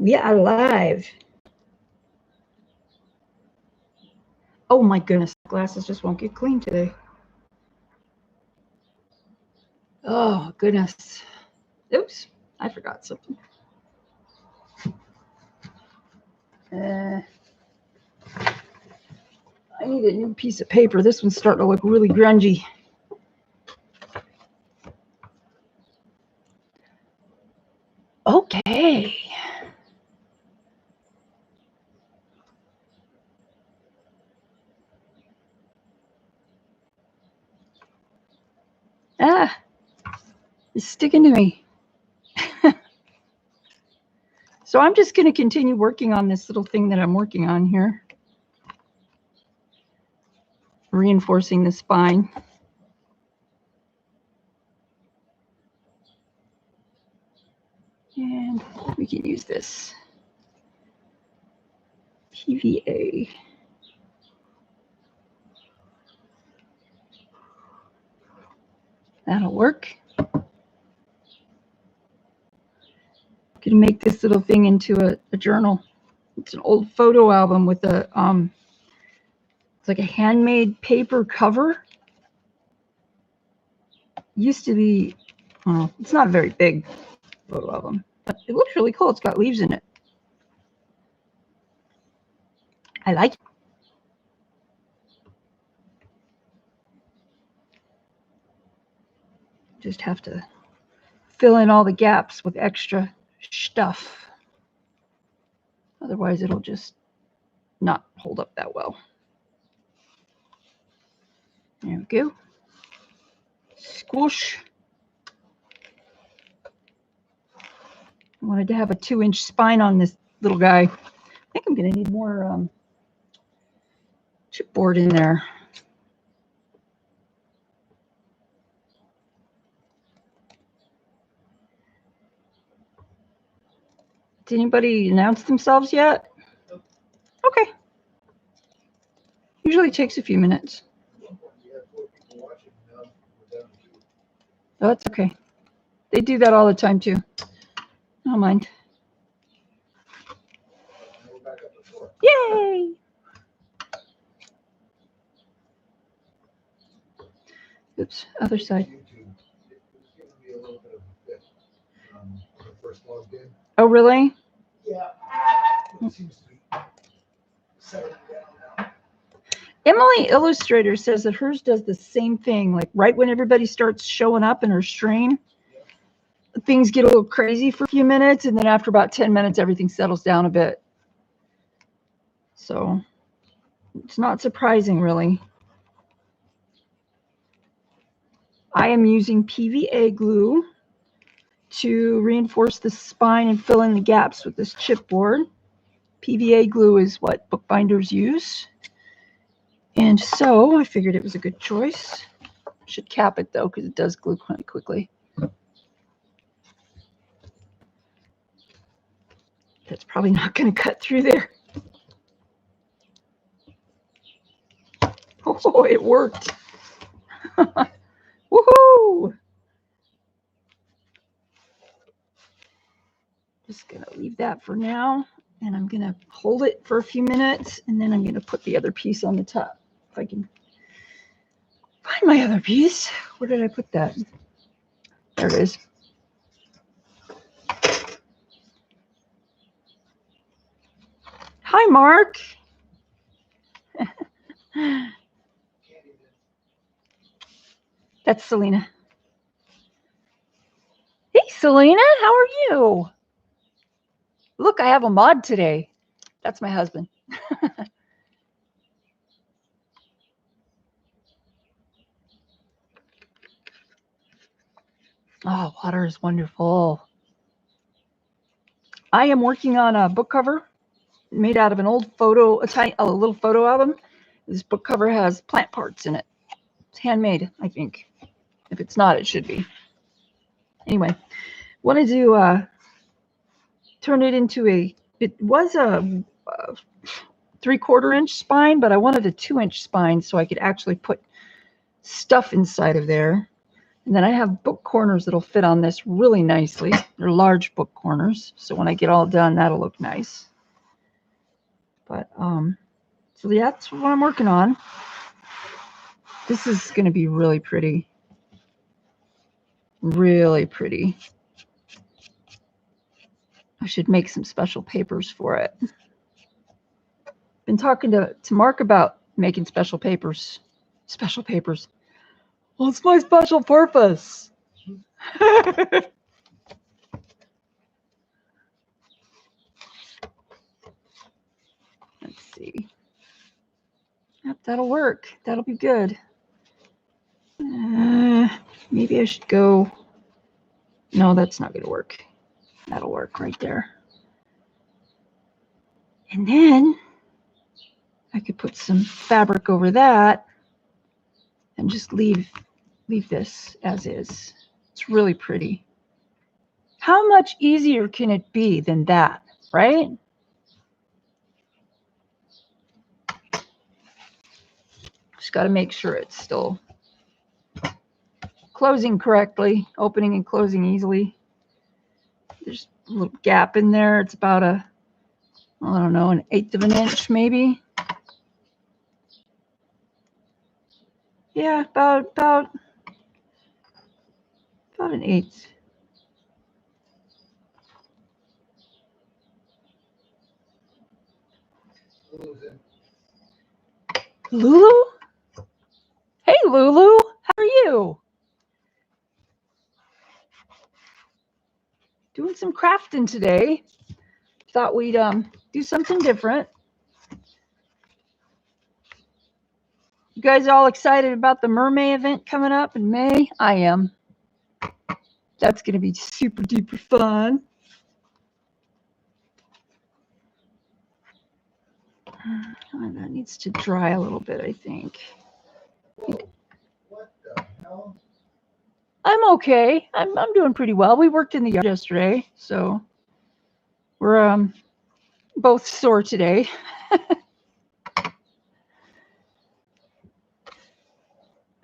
We are live. Oh my goodness, glasses just won't get clean today. Oh goodness. Oops, I forgot something. I need a new piece of paper. This one's starting to look really grungy. Okay. Ah, it's sticking to me. So I'm just going to continue working on this little thing that I'm working on here. Reinforcing the spine. And we can use this PVA. That'll work. Gonna make this little thing into a journal. It's an old photo album with a it's like a handmade paper cover. Used to be, well, it's not a very big photo album, but it looks really cool. It's got leaves in it. I like it. Just have to fill in all the gaps with extra stuff. Otherwise, it'll just not hold up that well. There we go. Squish. I wanted to have a 2-inch spine on this little guy. I think I'm going to need more chipboard in there. Did anybody announce themselves yet? Okay. Usually takes a few minutes. Oh, that's okay. They do that all the time too. I don't mind. Yay! Oops, other side. Oh, really? Yeah. Emily Illustrator says that hers does the same thing. Like right when everybody starts showing up in her stream, things get a little crazy for a few minutes, and then after about 10 minutes, everything settles down a bit. So it's not surprising, really. I am using PVA glue to reinforce the spine and fill in the gaps with this chipboard. PVA glue is what bookbinders use. And so I figured it was a good choice. Should cap it though, because it does glue quite quickly. That's probably not going to cut through there. Oh, it worked. Woohoo! Just going to leave that for now. And I'm going to hold it for a few minutes. And then I'm going to put the other piece on the top. If I can find my other piece. Where did I put that? There it is. Hi, Mark. That's Selena. Hey, Selena, how are you? Look, I have a mod today. That's my husband. Oh, water is wonderful. I am working on a book cover made out of an old photo, a little photo album. This book cover has plant parts in it. It's handmade, I think. If it's not, it should be. Anyway, wanted to turn it into it was a 3/4 inch spine, but I wanted a 2-inch spine so I could actually put stuff inside of there. And then I have book corners that'll fit on this really nicely. They're large book corners, so when I get all done, that'll look nice. But so yeah, that's what I'm working on. This is going to be really pretty. Really pretty. I should make some special papers for it. Been talking to Mark about making special papers. Special papers. What's my special purpose? Let's see. Yep, that'll work. That'll be good. Maybe I should go. No, that's not going to work. That'll work right there. And then I could put some fabric over that and just leave this as is. It's really pretty. How much easier can it be than that, right? Just got to make sure it's still closing correctly, opening and closing easily. There's a little gap in there. It's about I don't know, 1/8 of an inch maybe. Yeah, about 1/8. Lulu? Hey, Lulu. How are you? Doing some crafting today. Thought we'd do something different. You guys all excited about the mermaid event coming up in May? I am. That's going to be super duper fun. Oh, that needs to dry a little bit, I think. Whoa, what the hell? I'm okay. I'm doing pretty well. We worked in the yard yesterday, so we're both sore today.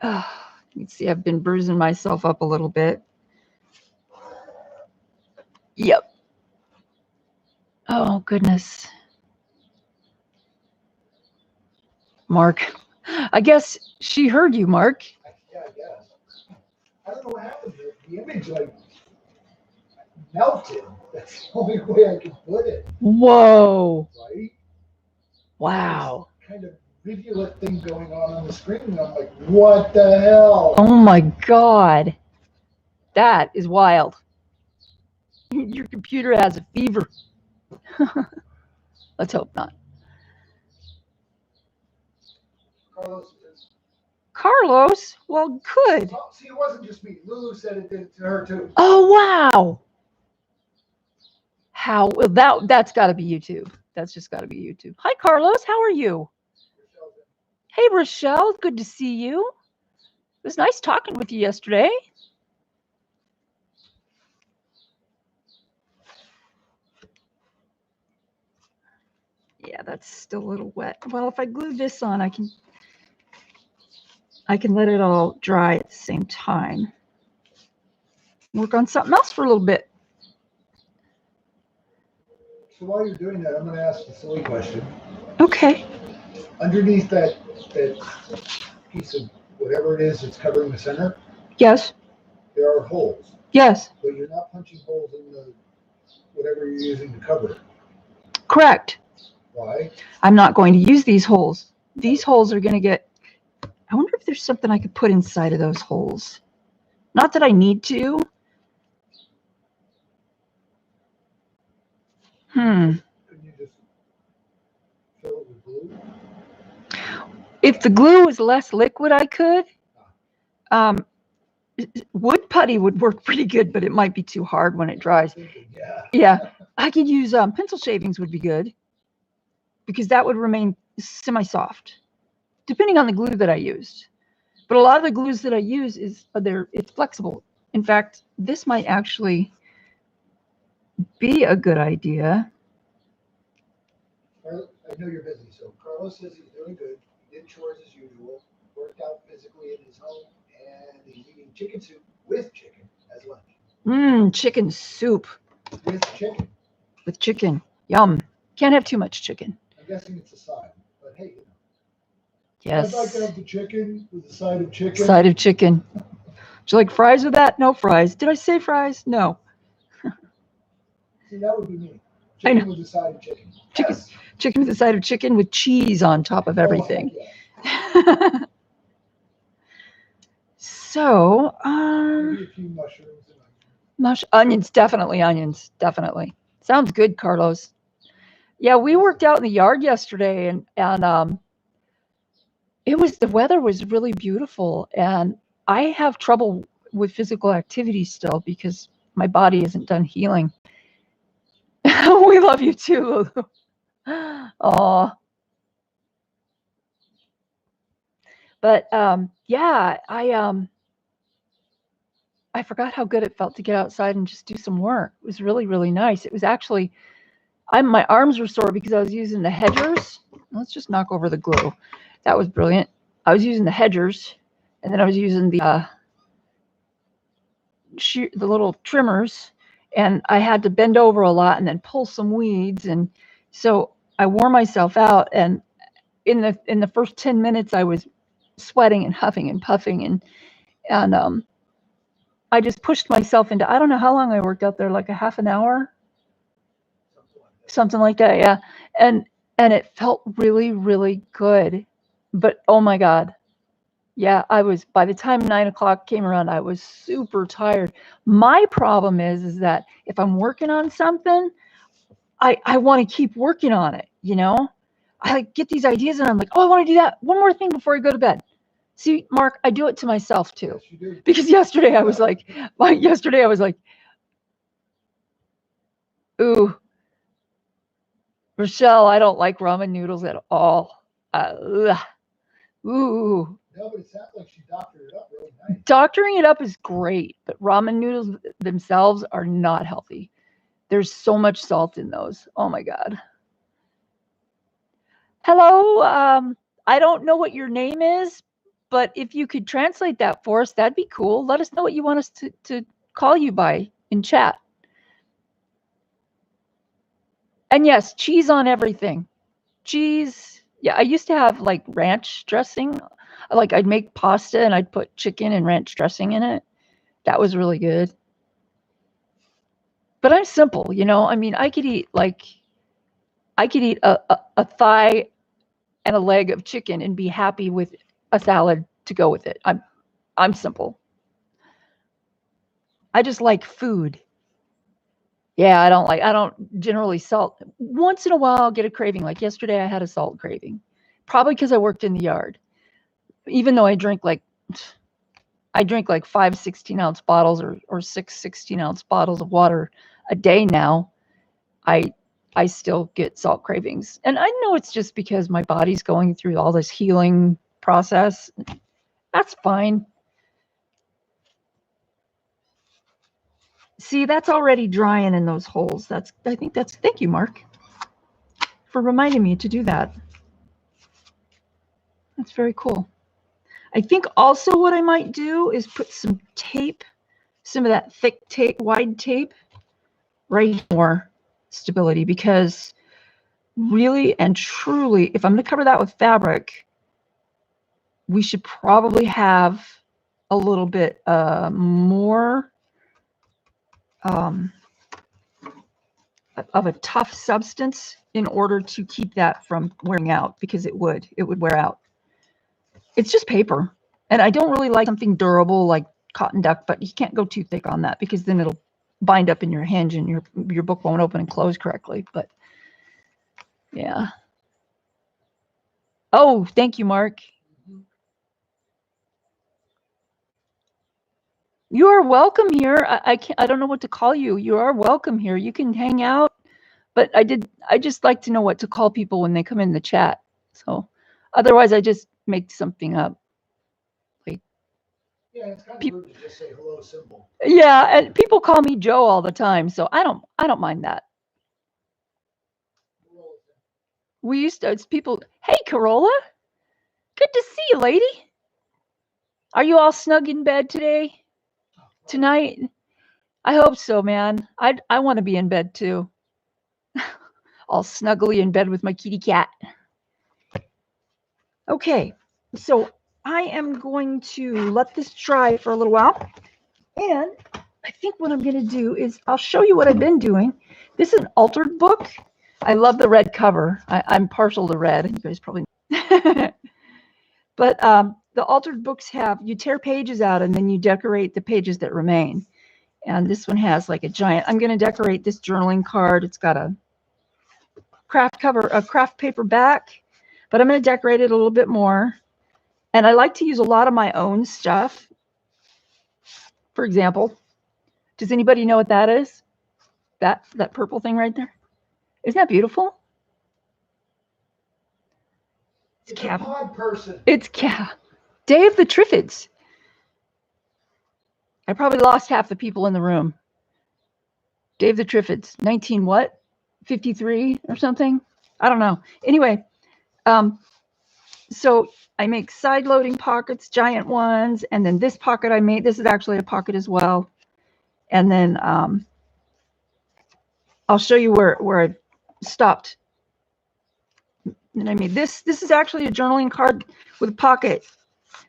You can see I've been bruising myself up a little bit. Yep. Oh, goodness. Mark. I guess she heard you, Mark. Yeah, I guess. I don't know what happened. The image like melted. That's the only way I can put it. Whoa. Right? Wow. This kind of rivulet thing going on the screen, and I'm like, what the hell? Oh my God. That is wild. Your computer has a fever. Let's hope not. Carlos? Well, good. Oh, see, it wasn't just me. Lulu said it did to her too. Oh, wow. How? Well, that's got to be YouTube. That's just got to be YouTube. Hi, Carlos. How are you? Hey, Rochelle. Good to see you. It was nice talking with you yesterday. Yeah, that's still a little wet. Well, if I glue this on, I can let it all dry at the same time. Work on something else for a little bit. So while you're doing that, I'm going to ask a silly question. Okay. Underneath that piece of whatever it is that's covering the center, Yes. there are holes. Yes. But you're not punching holes in the whatever you're using to cover it. Correct. Why? I'm not going to use these holes. These holes are going to get, I wonder if there's something I could put inside of those holes. Not that I need to. Couldn't you just fill it with glue? If the glue was less liquid, I could. Wood putty would work pretty good, but it might be too hard when it dries. Yeah. I could use pencil shavings would be good because that would remain semi-soft, depending on the glue that I used. But a lot of the glues that I use it's flexible. In fact, this might actually be a good idea. I know you're busy, so Carlos says he's doing good. He did chores as usual, worked out physically in his home, and he's eating chicken soup with chicken as lunch. Chicken soup With chicken. with chicken. Yum. Can't have too much chicken. I'm guessing it's a side, but hey, Yes. I'd like to have the chicken with a side of chicken. Side of chicken. Would you like fries with that? No fries. Did I say fries? No. See, that would be me. I know. Chicken with a side of chicken. Chicken. Yes. Chicken with a side of chicken with cheese on top of everything. Oh, heck yeah. So, Maybe a few mushrooms and onions, definitely onions, definitely. Sounds good, Carlos. Yeah, we worked out in the yard yesterday, and the weather was really beautiful, and I have trouble with physical activity still because my body isn't done healing. We love you too, Lulu. Oh, but yeah, I forgot how good it felt to get outside and just do some work. It was really, really nice. It was actually, my arms were sore because I was using the hedgers. Let's just knock over the glue. That was brilliant. I was using the hedgers, and then I was using the little trimmers, and I had to bend over a lot and then pull some weeds, and so I wore myself out. And in the first 10 minutes, I was sweating and huffing and puffing, and I just pushed myself into, I don't know how long I worked out there, like a half an hour, something like that. Yeah. And it felt really, really good. But oh my God. Yeah, by the time 9 o'clock came around, I was super tired. My problem is that if I'm working on something, I want to keep working on it. I like get these ideas and I'm like, oh, I want to do that one more thing before I go to bed. See, Mark, I do it to myself too. Yes, you do. Because yesterday I was like, ooh, Rochelle, I don't like ramen noodles at all. Ooh. No, but it sounds like she doctored it up really nice. Doctoring it up is great, but ramen noodles themselves are not healthy. There's so much salt in those. Oh my God. Hello. I don't know what your name is, but if you could translate that for us, that'd be cool. Let us know what you want us to call you by in chat. And yes, cheese on everything. Cheese. Yeah, I used to have like ranch dressing. Like I'd make pasta and I'd put chicken and ranch dressing in it. That was really good. But I'm simple, I mean, I could eat a thigh and a leg of chicken and be happy with a salad to go with it. I'm simple. I just like food. Yeah, I don't generally salt. Once in a while I'll get a craving. Like yesterday I had a salt craving. Probably because I worked in the yard. Even though I drink like 5 16-ounce bottles or 6 16-ounce bottles of water a day now, I still get salt cravings. And I know it's just because my body's going through all this healing process. That's fine. See, that's already drying in those holes. Thank you, Mark, for reminding me to do that. That's very cool. I think also what I might do is put some tape, some of that thick tape, wide tape, right for stability, because really and truly, if I'm going to cover that with fabric, we should probably have a little bit more of a tough substance in order to keep that from wearing out, because it would wear out. It's just paper, and I don't really like something durable like cotton duck, but you can't go too thick on that because then it'll bind up in your hinge and your book won't open and close correctly. But yeah. Oh, thank you, Mark. You are welcome here. I don't know what to call you. You are welcome here. You can hang out, but I just like to know what to call people when they come in the chat. So otherwise I just make something up. Like, yeah, it's kind of rude to just say hello symbol. Yeah, and people call me Joe all the time, so I don't mind that. We used to, it's people, hey Corolla, good to see you, lady. Are you all snug in bed today? tonight? I hope so, man. I want to be in bed too. All snuggly in bed with my kitty cat. Okay, so I am going to let this dry for a little while. And I think what I'm going to do is I'll show you what I've been doing. This is an altered book. I love the red cover. I'm partial to red. You guys probably know. But the altered books have, you tear pages out and then you decorate the pages that remain. And this one has like a giant, I'm going to decorate this journaling card. It's got a craft cover, a craft paper back, but I'm going to decorate it a little bit more. And I like to use a lot of my own stuff. For example, does anybody know what that is? That purple thing right there? Isn't that beautiful? It's a pod person. It's Dave the Triffids. I probably lost half the people in the room. Dave the Triffids, 19 what? 53 or something? I don't know. Anyway, so I make side loading pockets, giant ones, and then this pocket I made, this is actually a pocket as well. And then I'll show you where I've stopped. And I made this. This is actually a journaling card with a pocket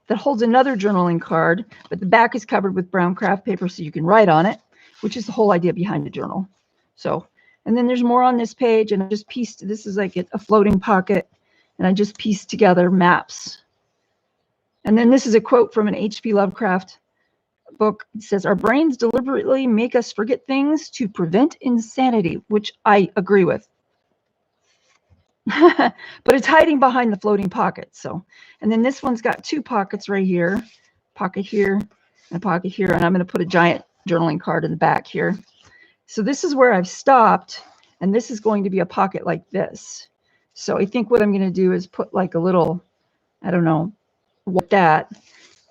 that holds another journaling card, but the back is covered with brown craft paper so you can write on it, which is the whole idea behind the journal. So, and then there's more on this page, and I just pieced, this is like a floating pocket, and I just pieced together maps. And then this is a quote from an H.P. Lovecraft book. It says, "Our brains deliberately make us forget things to prevent insanity," which I agree with. But it's hiding behind the floating pocket. So, and then this one's got two pockets right here, pocket here and a pocket here, and I'm going to put a giant journaling card in the back here. So this is where I've stopped, and this is going to be a pocket like this. So I think what I'm going to do is put like a little, I don't know what that,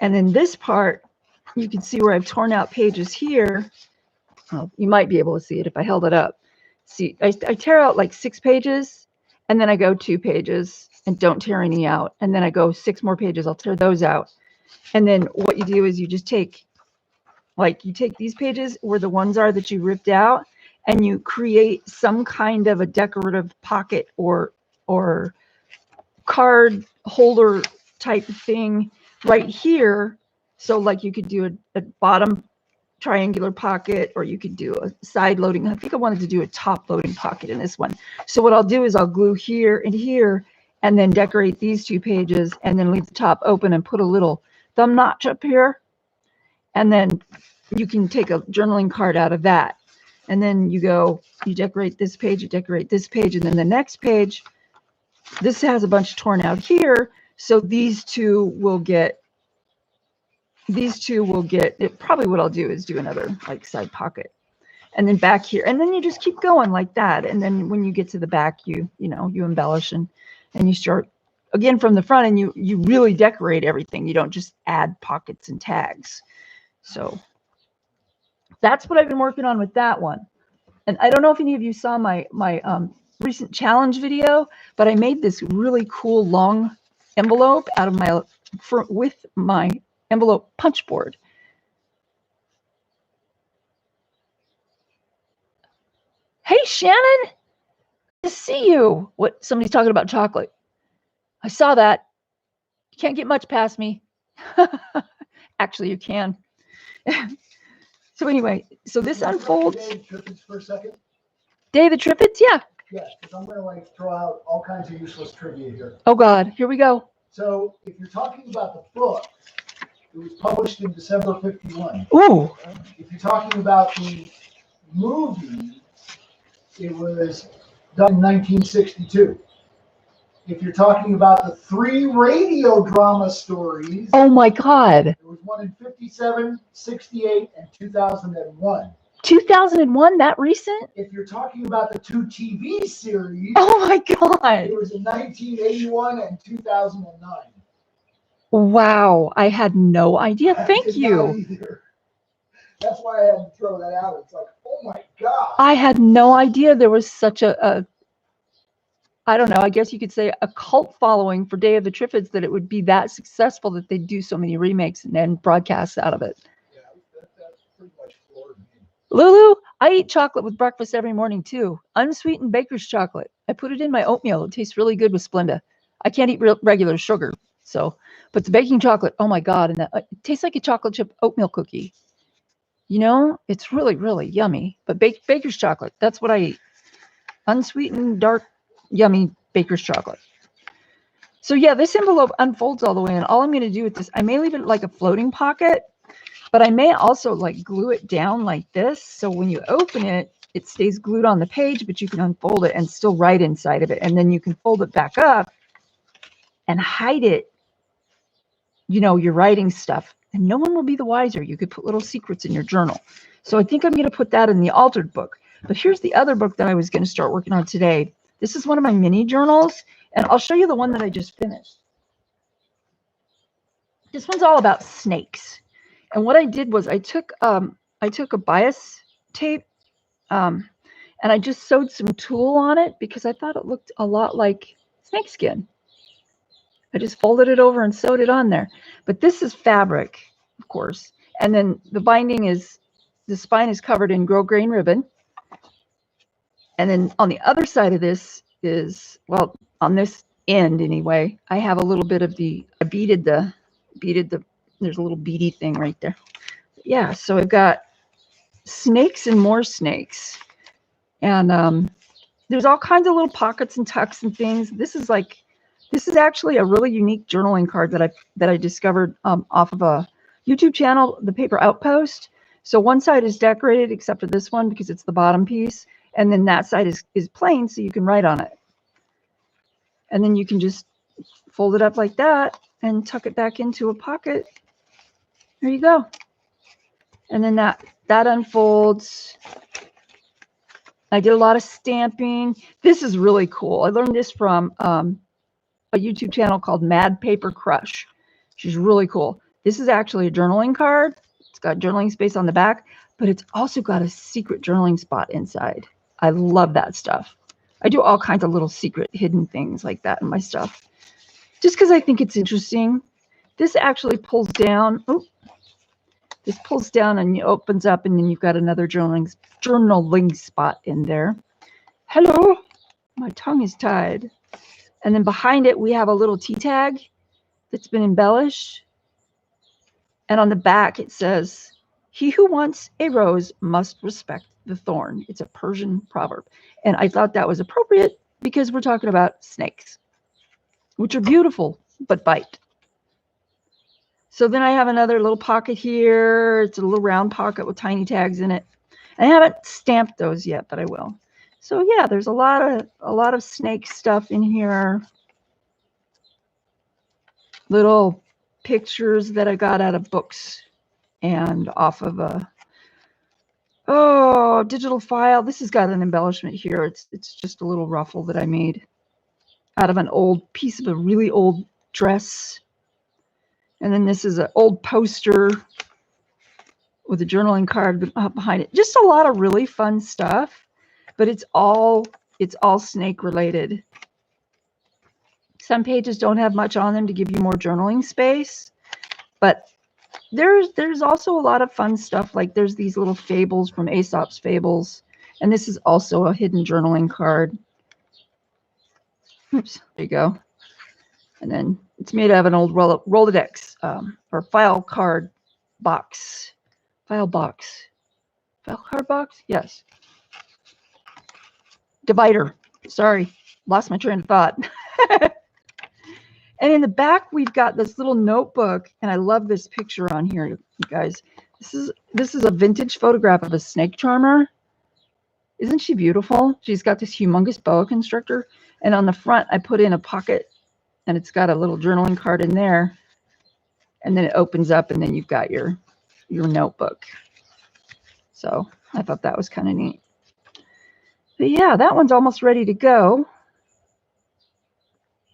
and then this part, you can see where I've torn out pages here. Oh, you might be able to see it if I held it up. See, I tear out like 6 pages. And then I go 2 pages and don't tear any out. And then I go 6 more pages. I'll tear those out. And then what you do is you just take, like you take these pages where the ones are that you ripped out, and you create some kind of a decorative pocket or card holder type thing right here. So like you could do a bottom triangular pocket, or you could do a side loading. I think I wanted to do a top loading pocket in this one. So what I'll do is I'll glue here and here, and then decorate these 2 pages, and then leave the top open and put a little thumb notch up here. And then you can take a journaling card out of that. And then you decorate this page, you decorate this page, and then the next page, this has a bunch torn out here. So these two will get it. Probably what I'll do is do another like side pocket, and then back here, and then you just keep going like that. And then when you get to the back, you embellish and you start again from the front, and you really decorate everything. You don't just add pockets and tags. So that's what I've been working on with that one. And I don't know if any of you saw my recent challenge video, but I made this really cool long envelope out of with my envelope punch board. Hey, Shannon, good to see you. What? Somebody's talking about chocolate. I saw that. You can't get much past me. Actually, you can. So anyway, so this unfolds. Dave Triffids for a second. Dave the Triffids, yeah. Yeah, because I'm going to like throw out all kinds of useless trivia here. Oh God, here we go. So if you're talking about the book, it was published in December 51. Ooh. If you're talking about the movie, it was done in 1962. If you're talking about the 3 radio drama stories, oh my God. there was one in 57, 68, and 2001. 2001, that recent? If you're talking about the 2 TV series, oh my God. It was in 1981 and 2009. Wow, I had no idea. Thank you. That's why I had to throw that out. It's like, oh my God. I had no idea there was such a I don't know, I guess you could say a cult following for Day of the Triffids, that it would be that successful that they'd do so many remakes and broadcasts out of it. Yeah, pretty much floored me. Lulu, I eat chocolate with breakfast every morning too. Unsweetened baker's chocolate. I put it in my oatmeal. It tastes really good with Splenda. I can't eat regular sugar, so, but the baking chocolate, oh my God, and that it tastes like a chocolate chip oatmeal cookie. You know, it's really, really yummy. But baker's chocolate, that's what I eat. Unsweetened, dark, yummy baker's chocolate. So yeah, this envelope unfolds all the way, and all I'm going to do with this, I may leave it like a floating pocket, but I may also like glue it down like this. So when you open it, it stays glued on the page, but you can unfold it and still write inside of it. And then you can fold it back up and hide it, you know, your writing stuff. And no one will be the wiser. You could put little secrets in your journal. So I think I'm going to put that in the altered book. But here's the other book that I was going to start working on today. This is one of my mini journals, and I'll show you the one that I just finished. This one's all about snakes. And what I did was I took a bias tape and I just sewed some tulle on it because I thought it looked a lot like snakeskin. I just folded it over and sewed it on there. But this is fabric, of course. And then the binding is, the spine is covered in grosgrain ribbon. And then on the other side of this is, well, on this end anyway, I have a little bit of the, I beaded the, there's a little beady thing right there. Yeah, so I've got snakes and more snakes. And there's all kinds of little pockets and tucks and things. This is actually a really unique journaling card that I discovered off of a YouTube channel, the Paper Outpost. So one side is decorated except for this one because it's the bottom piece. And then that side is plain, so you can write on it. And then you can just fold it up like that and tuck it back into a pocket. There you go. And then that unfolds. I did a lot of stamping. This is really cool. I learned this from a YouTube channel called Mad Paper Crush. She's really cool. This is actually a journaling card. It's got journaling space on the back, but it's also got a secret journaling spot inside. I love that stuff. I do all kinds of little secret hidden things like that in my stuff, just because I think it's interesting. This actually pulls down. Oh, this pulls down and opens up, and then you've got another journaling spot in there. Hello, my tongue is tied. And then behind it, we have a little tea tag that's been embellished. And on the back, it says, "He who wants a rose must respect the thorn." It's a Persian proverb. And I thought that was appropriate because we're talking about snakes, which are beautiful, but bite. So then I have another little pocket here. It's a little round pocket with tiny tags in it. I haven't stamped those yet, but I will. So yeah, there's a lot of snake stuff in here. Little pictures that I got out of books and off of a digital file. This has got an embellishment here. It's just a little ruffle that I made out of an old piece of a really old dress. And then this is an old poster with a journaling card behind it. Just a lot of really fun stuff, but it's all snake related. Some pages don't have much on them to give you more journaling space, but there's also a lot of fun stuff. Like there's these little fables from Aesop's Fables, and this is also a hidden journaling card. Oops, there you go. And then it's made out of an old Rolodex or file card box. File card box? Yes. Divider. Sorry, lost my train of thought. And in the back, we've got this little notebook, and I love this picture on here, you guys. This is a vintage photograph of a snake charmer. Isn't she beautiful? She's got this humongous boa constrictor, and on the front, I put in a pocket, and it's got a little journaling card in there, and then it opens up, and then you've got your notebook. So I thought that was kind of neat. But yeah, that one's almost ready to go.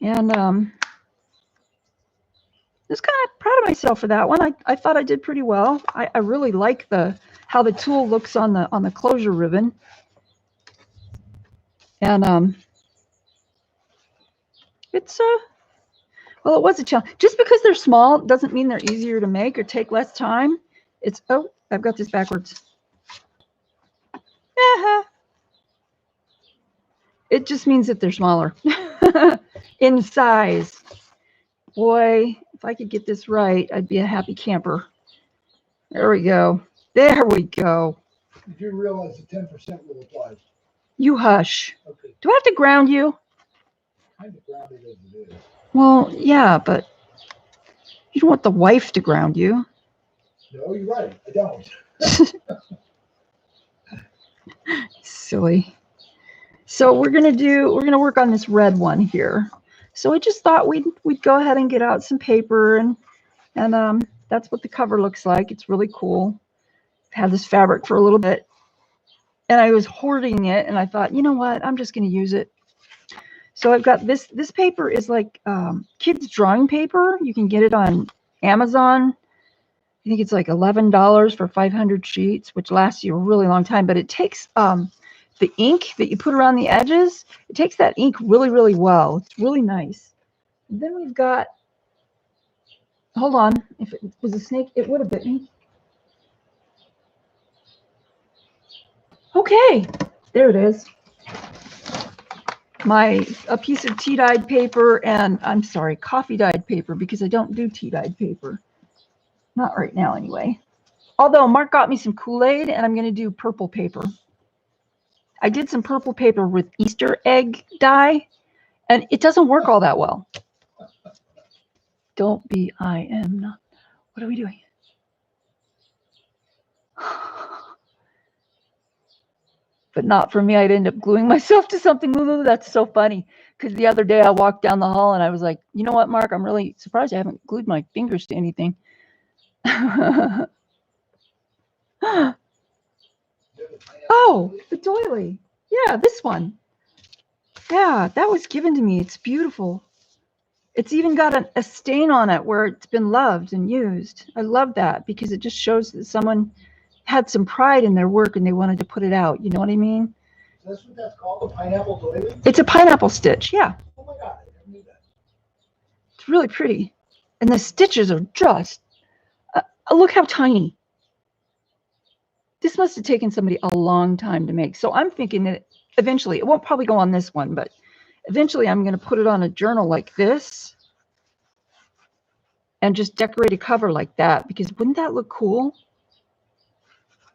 And I was kind of proud of myself for that one. I thought I did pretty well. I really like how the tulle looks on the closure ribbon. And it's well, it was a challenge. Just because they're small doesn't mean they're easier to make or take less time. It's, oh, I've got this backwards. Uh-huh. It just means that they're smaller in size. Boy, if I could get this right, I'd be a happy camper. There we go. There we go. You do realize the 10% rule applies. You hush. Okay. Do I have to ground you? Kind of grounded as it is. Well, yeah, but you don't want the wife to ground you. No, you're right. I don't. Silly. So we're gonna work on this red one here. So I just thought we'd go ahead and get out some paper and that's what the cover looks like. It's really cool. I've had this fabric for a little bit, and I was hoarding it, and I thought, you know what, I'm just gonna use it. So I've got this paper is like kids drawing paper. You can get it on Amazon. I think it's like $11 for 500 sheets, which lasts you a really long time, but it takes the ink that you put around the edges, it takes that ink really, really well. It's really nice. And then we've got, hold on, if it was a snake, it would have bit me. Okay, there it is. A piece of tea-dyed paper, and I'm sorry, coffee-dyed paper, because I don't do tea-dyed paper. Not right now, anyway. Although Mark got me some Kool-Aid, and I'm going to do purple paper. I did some purple paper with Easter egg dye, and it doesn't work all that well. Don't be, I am not. What are we doing? But not for me. I'd end up gluing myself to something. That's so funny. Because the other day I walked down the hall and I was like, you know what, Mark? I'm really surprised I haven't glued my fingers to anything. Oh, the doily. Yeah, this one. Yeah, that was given to me. It's beautiful. It's even got a stain on it where it's been loved and used. I love that because it just shows that someone had some pride in their work and they wanted to put it out. You know what I mean? That's what that's called, a pineapple doily? It's a pineapple stitch, yeah. Oh my God, I never knew that. It's really pretty. And the stitches are just, look how tiny. This must have taken somebody a long time to make. So I'm thinking that eventually, it won't probably go on this one, but eventually I'm going to put it on a journal like this and just decorate a cover like that, because wouldn't that look cool?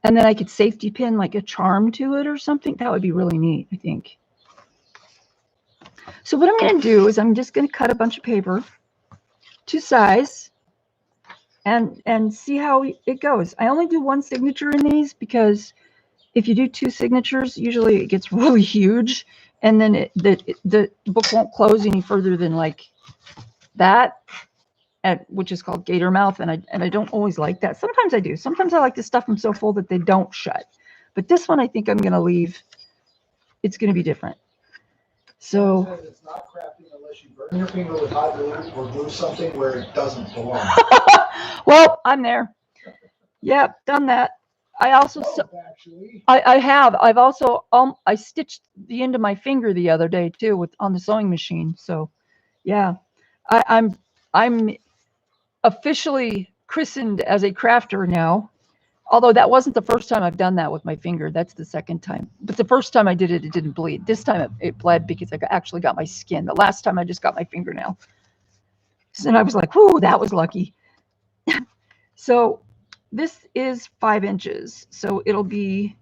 And then I could safety pin like a charm to it or something. That would be really neat, I think. So what I'm going to do is I'm just going to cut a bunch of paper to size and see how it goes. I only do one signature in these because if you do two signatures, usually it gets really huge, and then the book won't close any further than like that, which is called gator mouth, and I don't always like that. Sometimes I do. Sometimes I like to stuff them so full that they don't shut. But this one I think I'm going to leave. It's going to be different. So it's not crafting unless you burn your finger with hot glue or glue something where it doesn't belong. well, I'm there. Yep, done that. I also actually. I've also I stitched the end of my finger the other day too on the sewing machine. So yeah, I'm officially christened as a crafter now. Although that wasn't the first time I've done that with my finger. That's the second time. But the first time I did it, it didn't bleed. This time it bled because I actually got my skin. The last time I just got my fingernail. And I was like, whoo, that was lucky. So this is 5 inches. So it'll be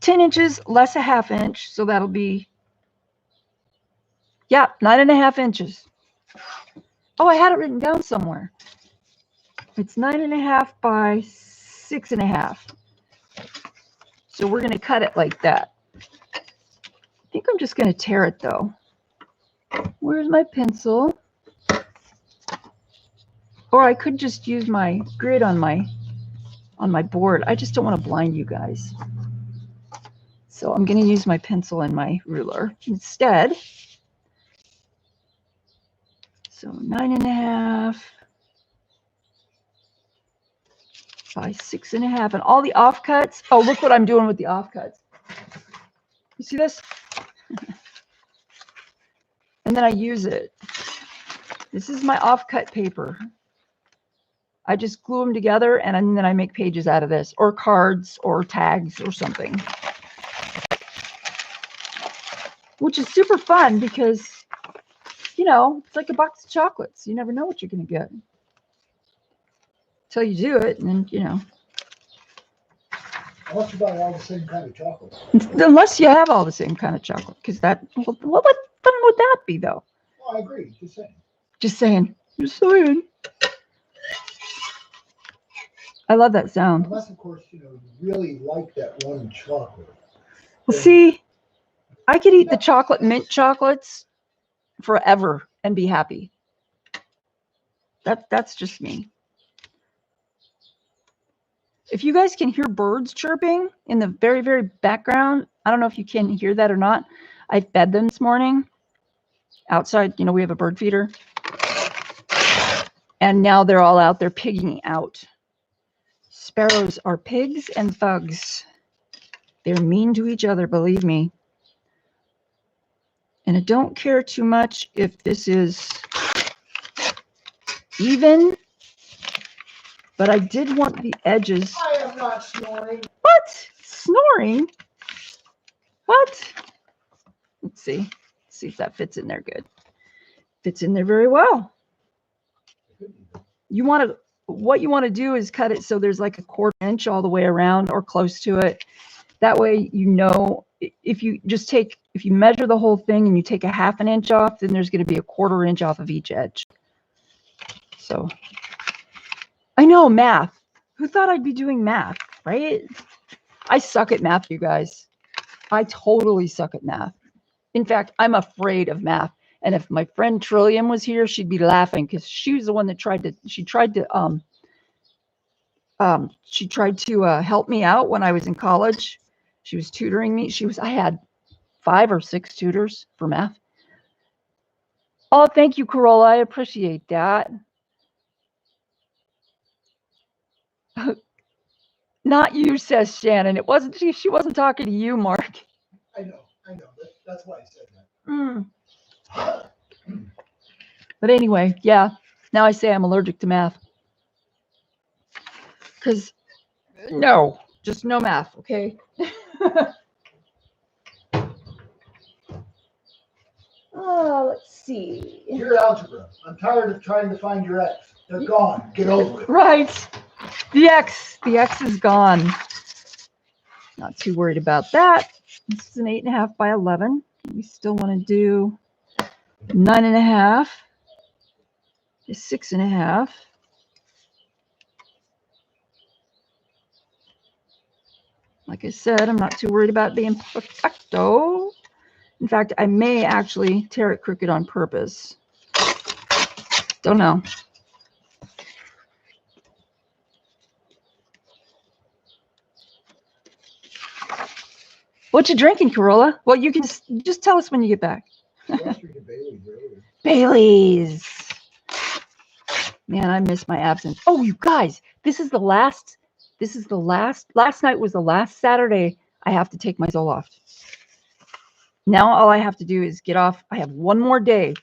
10 inches less a ½ inch. So that'll be, yeah, 9.5 inches. Oh, I had it written down somewhere. It's 9.5 by 6.5. So we're going to cut it like that. I think I'm just going to tear it though. Where's my pencil? Or I could just use my grid on my board. I just don't want to blind you guys. So I'm going to use my pencil and my ruler instead. So 9.5 by 6.5, and all the offcuts. Oh, look what I'm doing with the offcuts. You see this? And then I use it. This is my offcut paper. I just glue them together and then I make pages out of this, or cards or tags or something. Which is super fun because, you know, it's like a box of chocolates. You never know what you're going to get until you do it, and then, you know. Unless you buy all the same kind of chocolate. Unless you have all the same kind of chocolate, because that, what fun would that be, though? Well, I agree. Just saying. Just saying. Just saying. I love that sound. Unless, of course, you know, you really like that one chocolate. Well, see, I could eat the chocolate mint chocolates forever and be happy. That's just me. If you guys can hear birds chirping in the very, very background, I don't know if you can hear that or not. I fed them this morning outside. You know, we have a bird feeder. And now they're all out there pigging out. Sparrows are pigs and thugs. They're mean to each other, believe me. And I don't care too much if this is even, but I did want the edges. I am not snoring. What? Snoring? What? Let's see. Let's see if that fits in there good. Fits in there very well. You want to, what you want to do is cut it so there's like a 1/4 inch all the way around or close to it. That way, you know, if you just take, if you measure the whole thing and you take a 1/2 inch off, then there's going to be a 1/4 inch off of each edge. So, I know math. Who thought I'd be doing math, right? I suck at math, you guys. I totally suck at math. In fact, I'm afraid of math. And if my friend Trillium was here, she'd be laughing because she was the one that tried to help me out when I was in college. She was tutoring me. I had 5 or 6 tutors for math. Oh, thank you, Corolla. I appreciate that. Not you, says Shannon. It wasn't she wasn't talking to you, Mark. I know. That's why I said that. But anyway, yeah. Now I say I'm allergic to math. Because no, just no math, okay? Oh, let's see. Your algebra. I'm tired of trying to find your X. They're gone. Get over it. Right. The X is gone. Not too worried about that. This is an 8.5 by 11. We still want to do 9.5. 6.5. Like I said, I'm not too worried about being perfecto. In fact, I may actually tear it crooked on purpose. Don't know. What you drinking, Corolla? Well, you can just tell us when you get back. Bailey's. Man, I miss my absence. Oh, you guys, last night was the last Saturday I have to take my Zoloft. Now all I have to do is get off. I have one more day.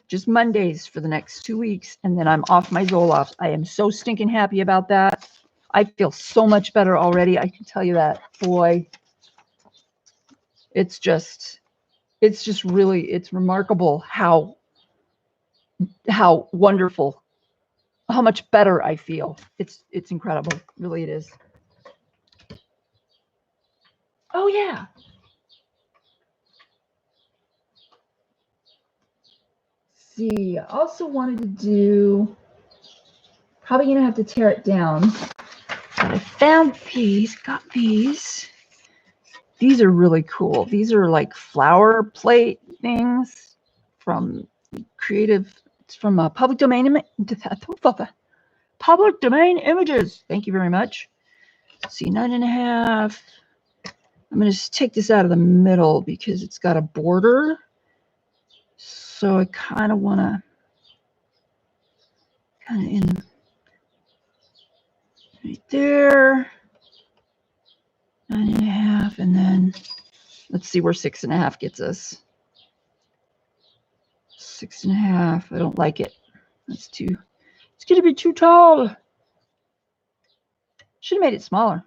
Just Mondays for the next 2 weeks, and then I'm off my Zoloft. I am so stinking happy about that. I feel so much better already. I can tell you that. Boy, it's just really, it's remarkable how wonderful, how much better I feel. It's incredible. Really, it is. Oh, yeah. See, I also wanted to do, probably going to have to tear it down. But I found these, got these. These are really cool. These are like flower plate things from Creative. It's from Public Domain Images. Thank you very much. Let's see, 9.5. I'm going to just take this out of the middle because it's got a border. So I kind of want to in right there. 9.5, and then let's see where 6.5 gets us. 6.5. I don't like it. It's going to be too tall. Should have made it smaller.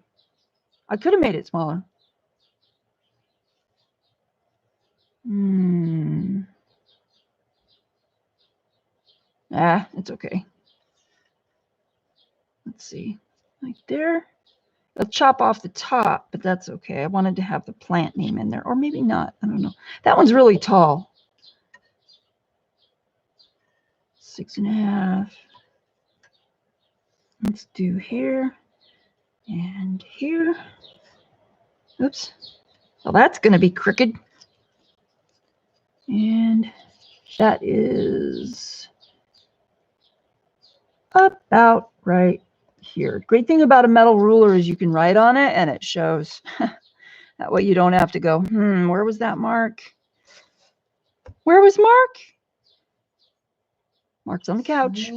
I could have made it smaller. It's okay. Let's see. Right there. I'll chop off the top, but that's okay. I wanted to have the plant name in there, or maybe not. I don't know. That one's really tall. 6.5. Let's do here and here. Oops. Well, that's going to be crooked. And that is about right here. Great thing about a metal ruler is you can write on it and it shows. That way you don't have to go, where was that mark? Where was Mark? Mark's on the couch.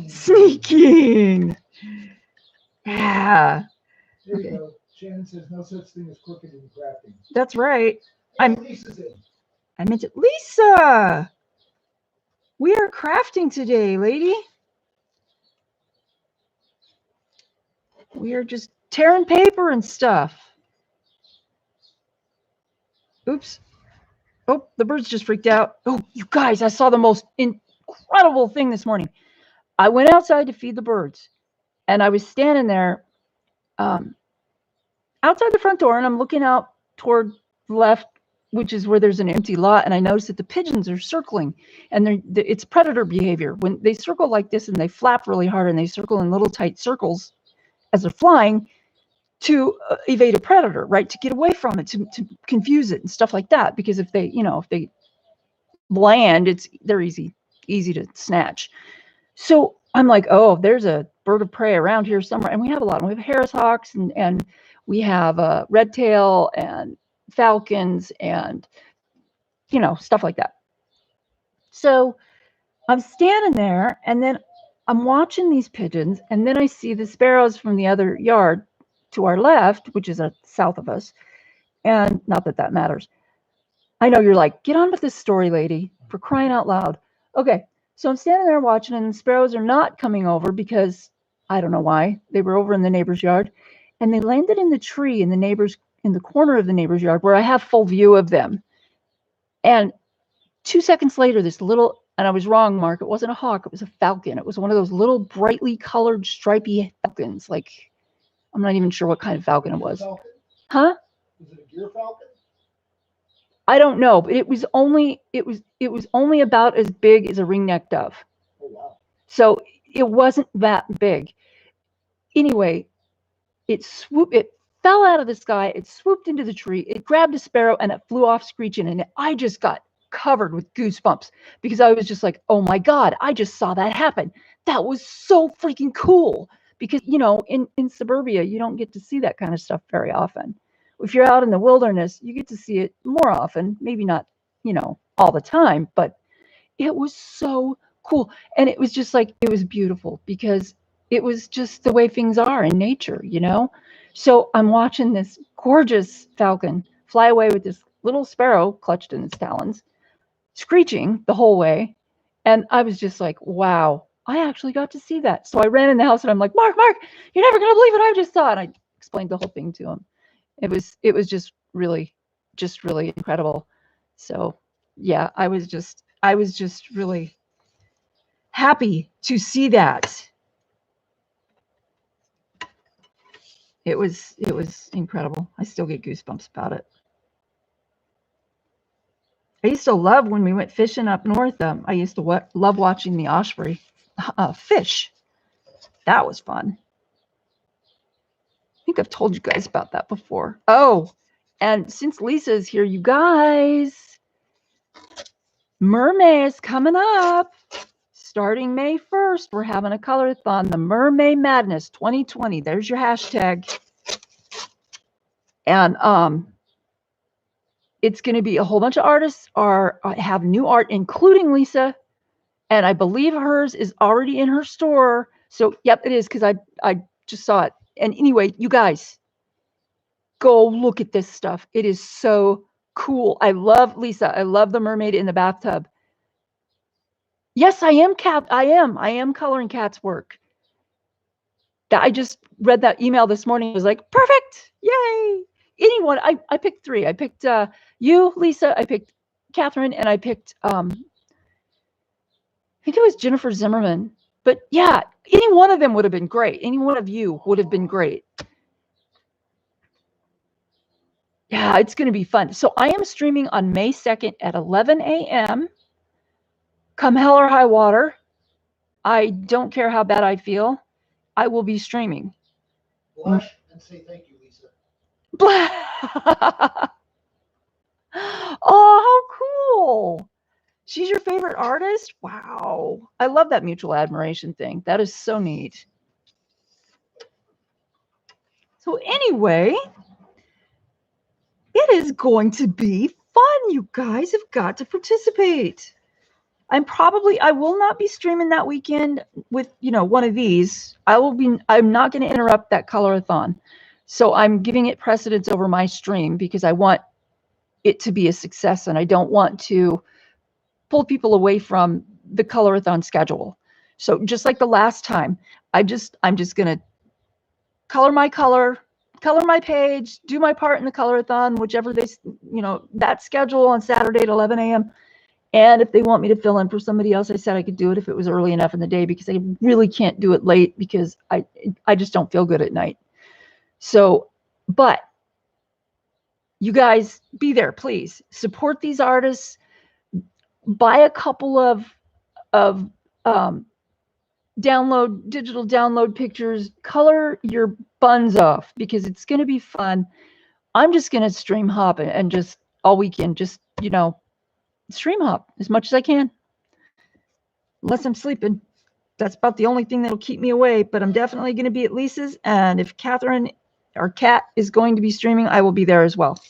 Sneaking. Yeah. There you go. Shannon says no such thing as crooked in crafting. That's right. Lisa's in. I meant it. Lisa! We are crafting today, lady. We are just tearing paper and stuff. Oops. Oh, the birds just freaked out. Oh, you guys, I saw the most incredible thing this morning. I went outside to feed the birds, and I was standing there outside the front door, and I'm looking out toward the left, which is where there's an empty lot, and I noticed that the pigeons are circling, and it's predator behavior. When they circle like this and they flap really hard and they circle in little tight circles as they're flying to evade a predator, right? To get away from it, to confuse it and stuff like that. Because if they land, they're easy to snatch. So I'm like, oh, there's a bird of prey around here somewhere. And we have a lot of them. We have Harris hawks and we have red tail and falcons and, stuff like that. So I'm standing there and then I'm watching these pigeons, and then I see the sparrows from the other yard to our left, which is south of us. And not that that matters. I know you're like, get on with this story, lady, for crying out loud. Okay. So I'm standing there watching, and the sparrows are not coming over because I don't know why. They were over in the neighbor's yard, and they landed in the tree in the corner of the neighbor's yard where I have full view of them. And 2 seconds later, and I was wrong, Mark, it wasn't a hawk, it was a falcon. It was one of those little brightly colored stripy falcons. Like, I'm not even sure what kind of falcon it was. Falcon? Huh? Was it a deer falcon? I don't know, but it was only about as big as a ring-necked dove. Oh, wow. So it wasn't that big. Anyway, it fell out of the sky, it swooped into the tree, it grabbed a sparrow, and it flew off screeching. And I just got covered with goosebumps because I was just like, oh my God, I just saw that happen. That was so freaking cool. Because, in suburbia, you don't get to see that kind of stuff very often. If you're out in the wilderness, you get to see it more often, maybe not, all the time, but it was so cool. And it was just like, it was beautiful because it was just the way things are in nature, So I'm watching this gorgeous falcon fly away with this little sparrow clutched in its talons, screeching the whole way. And I was just like, wow, I actually got to see that. So I ran in the house and I'm like, Mark, you're never going to believe what I just saw. And I explained the whole thing to him. It was just really incredible. So yeah, I was just really happy to see that. It was incredible. I still get goosebumps about it. I used to love when we went fishing up north. I used to love watching the osprey fish. That was fun. I think I've told you guys about that before. Oh, and since Lisa's here, you guys, Mermaid is coming up. Starting May 1st, we're having a colorathon, the Mermaid Madness 2020. There's your hashtag. And it's going to be a whole bunch of artists have new art, including Lisa. And I believe hers is already in her store. So, yep, it is, because I just saw it. And anyway, you guys, go look at this stuff. It is so cool. I love Lisa. I love the mermaid in the bathtub. Yes, I am, Kat. I am coloring Kat's work. I just read that email this morning. It was like, perfect. Yay. Anyone. I picked 3. I picked you, Lisa. I picked Catherine, and I picked I think it was Jennifer Zimmerman. But yeah, any one of them would have been great. Any one of you would have been great. Yeah, it's going to be fun. So I am streaming on May 2nd at 11 a.m. Come hell or high water. I don't care how bad I feel. I will be streaming. Blush and say thank you, Lisa. Oh, how cool. She's your favorite artist? Wow. I love that mutual admiration thing. That is so neat. So anyway, it is going to be fun. You guys have got to participate. I will not be streaming that weekend with, one of these. I'm not going to interrupt that colorathon. So I'm giving it precedence over my stream because I want it to be a success and I don't want to pull people away from the colorathon schedule. So just like the last time, I'm just going to color my page, do my part in the colorathon, whichever that schedule on Saturday at 11 a.m. And if they want me to fill in for somebody else, I said I could do it if it was early enough in the day because I really can't do it late because I just don't feel good at night. So, but you guys be there, please. Support these artists. Buy a couple of digital download pictures. Color your buns off because it's going to be fun. I'm just going to stream hop and just all weekend, just, stream hop as much as I can. Unless I'm sleeping. That's about the only thing that'll keep me away, but I'm definitely going to be at Lisa's. And if Catherine or Kat is going to be streaming, I will be there as well.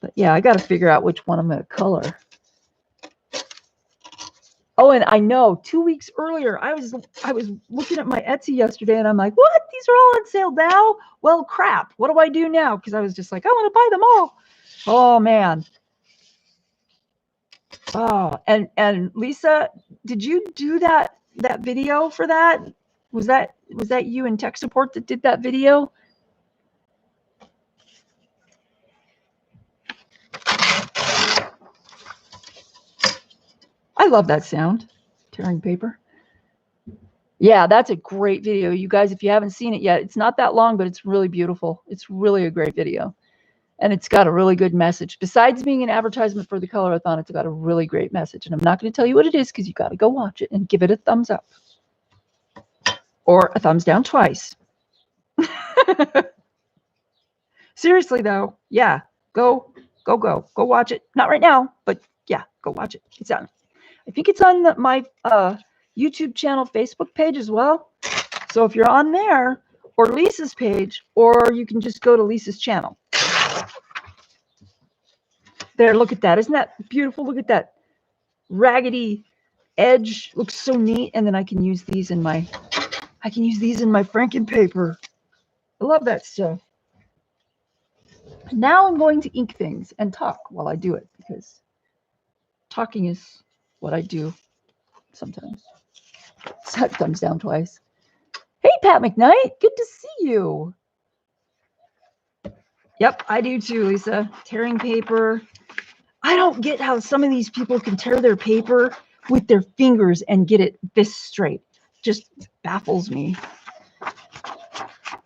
But yeah, I got to figure out which one I'm going to color. Oh, and I know 2 weeks earlier, I was looking at my Etsy yesterday and I'm like, what? These are all on sale now? Well, crap. What do I do now? Because I was just like, I want to buy them all. Oh, man. Oh, and Lisa, did you do that video for that? Was that you in tech support that did that video? I love that sound, tearing paper. Yeah, that's a great video. You guys, if you haven't seen it yet, it's not that long, but it's really beautiful. It's really a great video. And it's got a really good message. Besides being an advertisement for the colorathon, it's got a really great message. And I'm not going to tell you what it is because you got to go watch it and give it a thumbs up. Or a thumbs down twice. Seriously, though, yeah, go watch it. Not right now, but yeah, go watch it. It's on. I think it's on my YouTube channel, Facebook page as well. So if you're on there, or Lisa's page, or you can just go to Lisa's channel. There, look at that. Isn't that beautiful? Look at that raggedy edge. Looks so neat. And then I can use these in my Franken paper. I love that stuff. Now I'm going to ink things and talk while I do it because talking is what I do sometimes. Set thumbs down twice. Hey, Pat McKnight. Good to see you. Yep, I do too, Lisa. Tearing paper. I don't get how some of these people can tear their paper with their fingers and get it this straight. Just baffles me.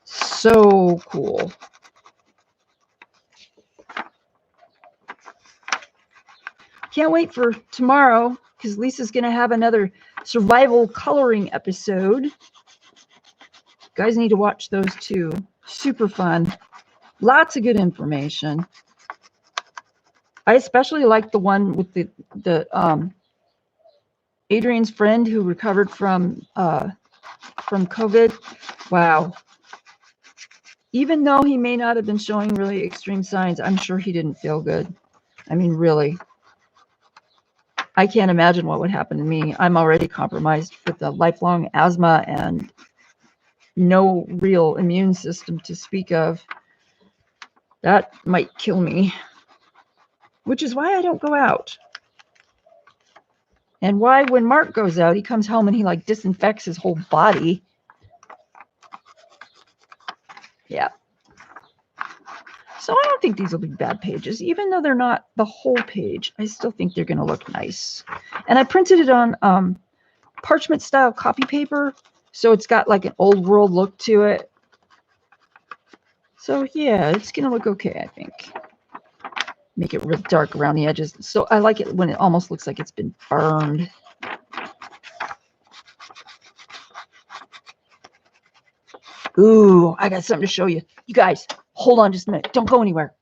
So cool. Can't wait for tomorrow because Lisa's going to have another survival coloring episode. You guys need to watch those too. Super fun. Lots of good information. I especially like the one with the Adrian's friend who recovered from COVID. Wow. Even though he may not have been showing really extreme signs, I'm sure he didn't feel good. I mean, really. I can't imagine what would happen to me. I'm already compromised with a lifelong asthma and no real immune system to speak of. That might kill me, which is why I don't go out. And why, when Mark goes out, he comes home and he like disinfects his whole body. Yeah. So I don't think these will be bad pages. Even though they're not the whole page, I still think they're going to look nice. And I printed it on parchment style copy paper. So it's got like an old world look to it. So yeah, it's going to look okay, I think. Make it real dark around the edges. So I like it when it almost looks like it's been burned. Ooh, I got something to show you. You guys, hold on just a minute. Don't go anywhere.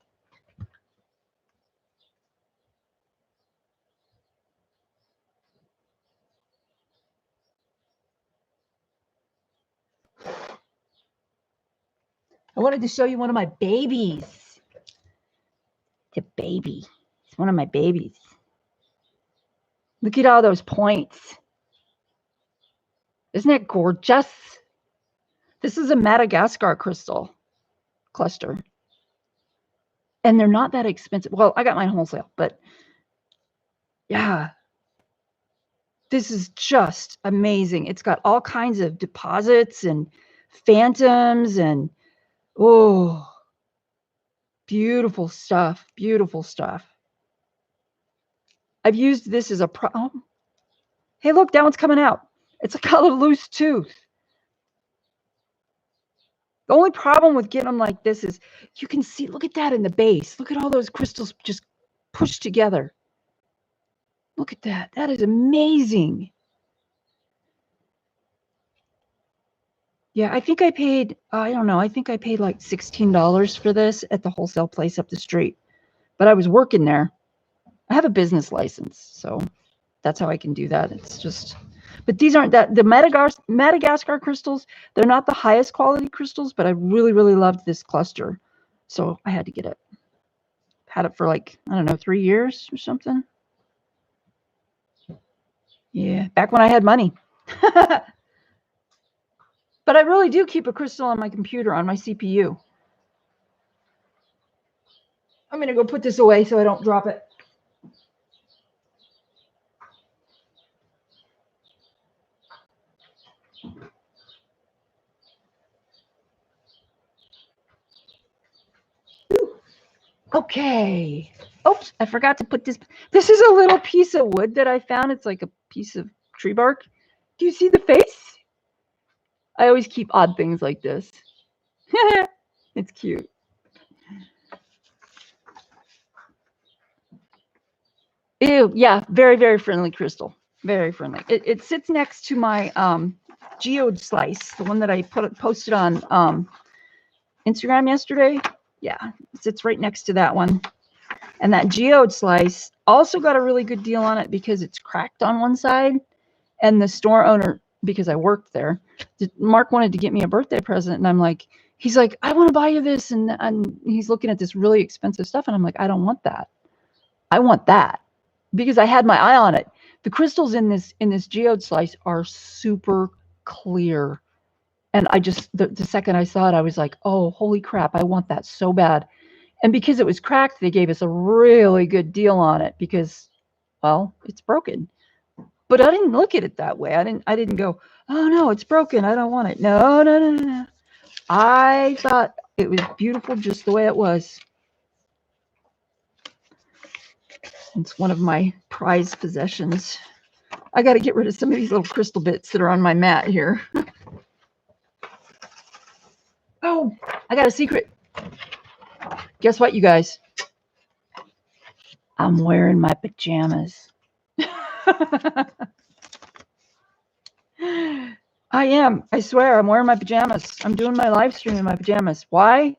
I wanted to show you one of my babies. It's a baby. It's one of my babies. Look at all those points. Isn't that gorgeous? This is a Madagascar crystal cluster. And they're not that expensive. Well, I got mine wholesale, but yeah. This is just amazing. It's got all kinds of deposits and phantoms and, oh, beautiful stuff. Beautiful stuff. I've used this as a oh, hey, look, that one's coming out. It's got a loose tooth. The only problem with getting them like this is you can see, look at that in the base. Look at all those crystals just pushed together. Look at that. That is amazing. Yeah, I think I paid, I don't know, I think I paid like $16 for this at the wholesale place up the street. But I was working there. I have a business license, so that's how I can do that. It's just, but these aren't that, the Madagascar crystals, they're not the highest quality crystals, but I really, really loved this cluster. So I had to get it. Had it for like, I don't know, 3 years or something. Yeah, back when I had money. But I really do keep a crystal on my computer, on my CPU. I'm going to go put this away so I don't drop it. Okay. Oops, I forgot to put this. This is a little piece of wood that I found. It's like a piece of tree bark. Do you see the face? I always keep odd things like this. It's cute. Ew, yeah, very, very friendly crystal. Very friendly. It sits next to my geode slice, the one that I posted on Instagram yesterday. Yeah, it sits right next to that one. And that geode slice also got a really good deal on it because it's cracked on one side. And the store owner, because I worked there, Mark wanted to get me a birthday present. And I'm like, he's like, I want to buy you this. And he's looking at this really expensive stuff. And I'm like, I don't want that. I want that because I had my eye on it. The crystals in this geode slice are super clear. And I just, the second I saw it, I was like, oh, holy crap, I want that so bad. And because it was cracked, they gave us a really good deal on it because, well, it's broken. But I didn't look at it that way. I didn't go, oh no, it's broken. I don't want it. No, no, no, no. I thought it was beautiful just the way it was. It's one of my prized possessions. I got to get rid of some of these little crystal bits that are on my mat here. Oh, I got a secret. Guess what, you guys? I'm wearing my pajamas. I am. I swear, I'm wearing my pajamas. I'm doing my live stream in my pajamas. Why?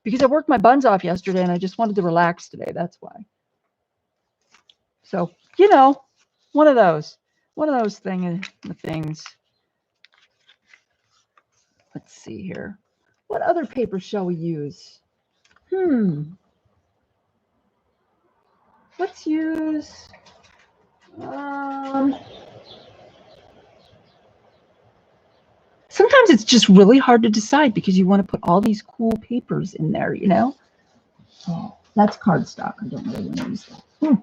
Because I worked my buns off yesterday and I just wanted to relax today. That's why. So, you know, one of those things. Let's see here. What other paper shall we use? Let's use, sometimes it's just really hard to decide because you want to put all these cool papers in there, you know? Oh, that's cardstock. I don't really want to use that.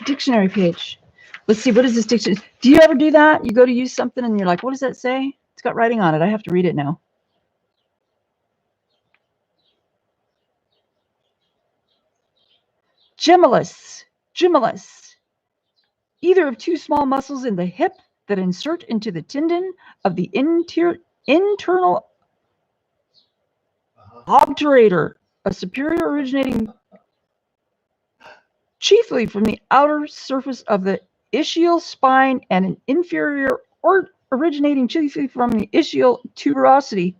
dictionary page. Let's see, what is this dictionary? Do you ever do that? You go to use something and you're like, what does that say? It's got writing on it. I have to read it now. Gemellus. Either of two small muscles in the hip that insert into the tendon of the internal obturator, a superior originating chiefly from the outer surface of the ischial spine and an inferior or originating chiefly from the ischial tuberosity.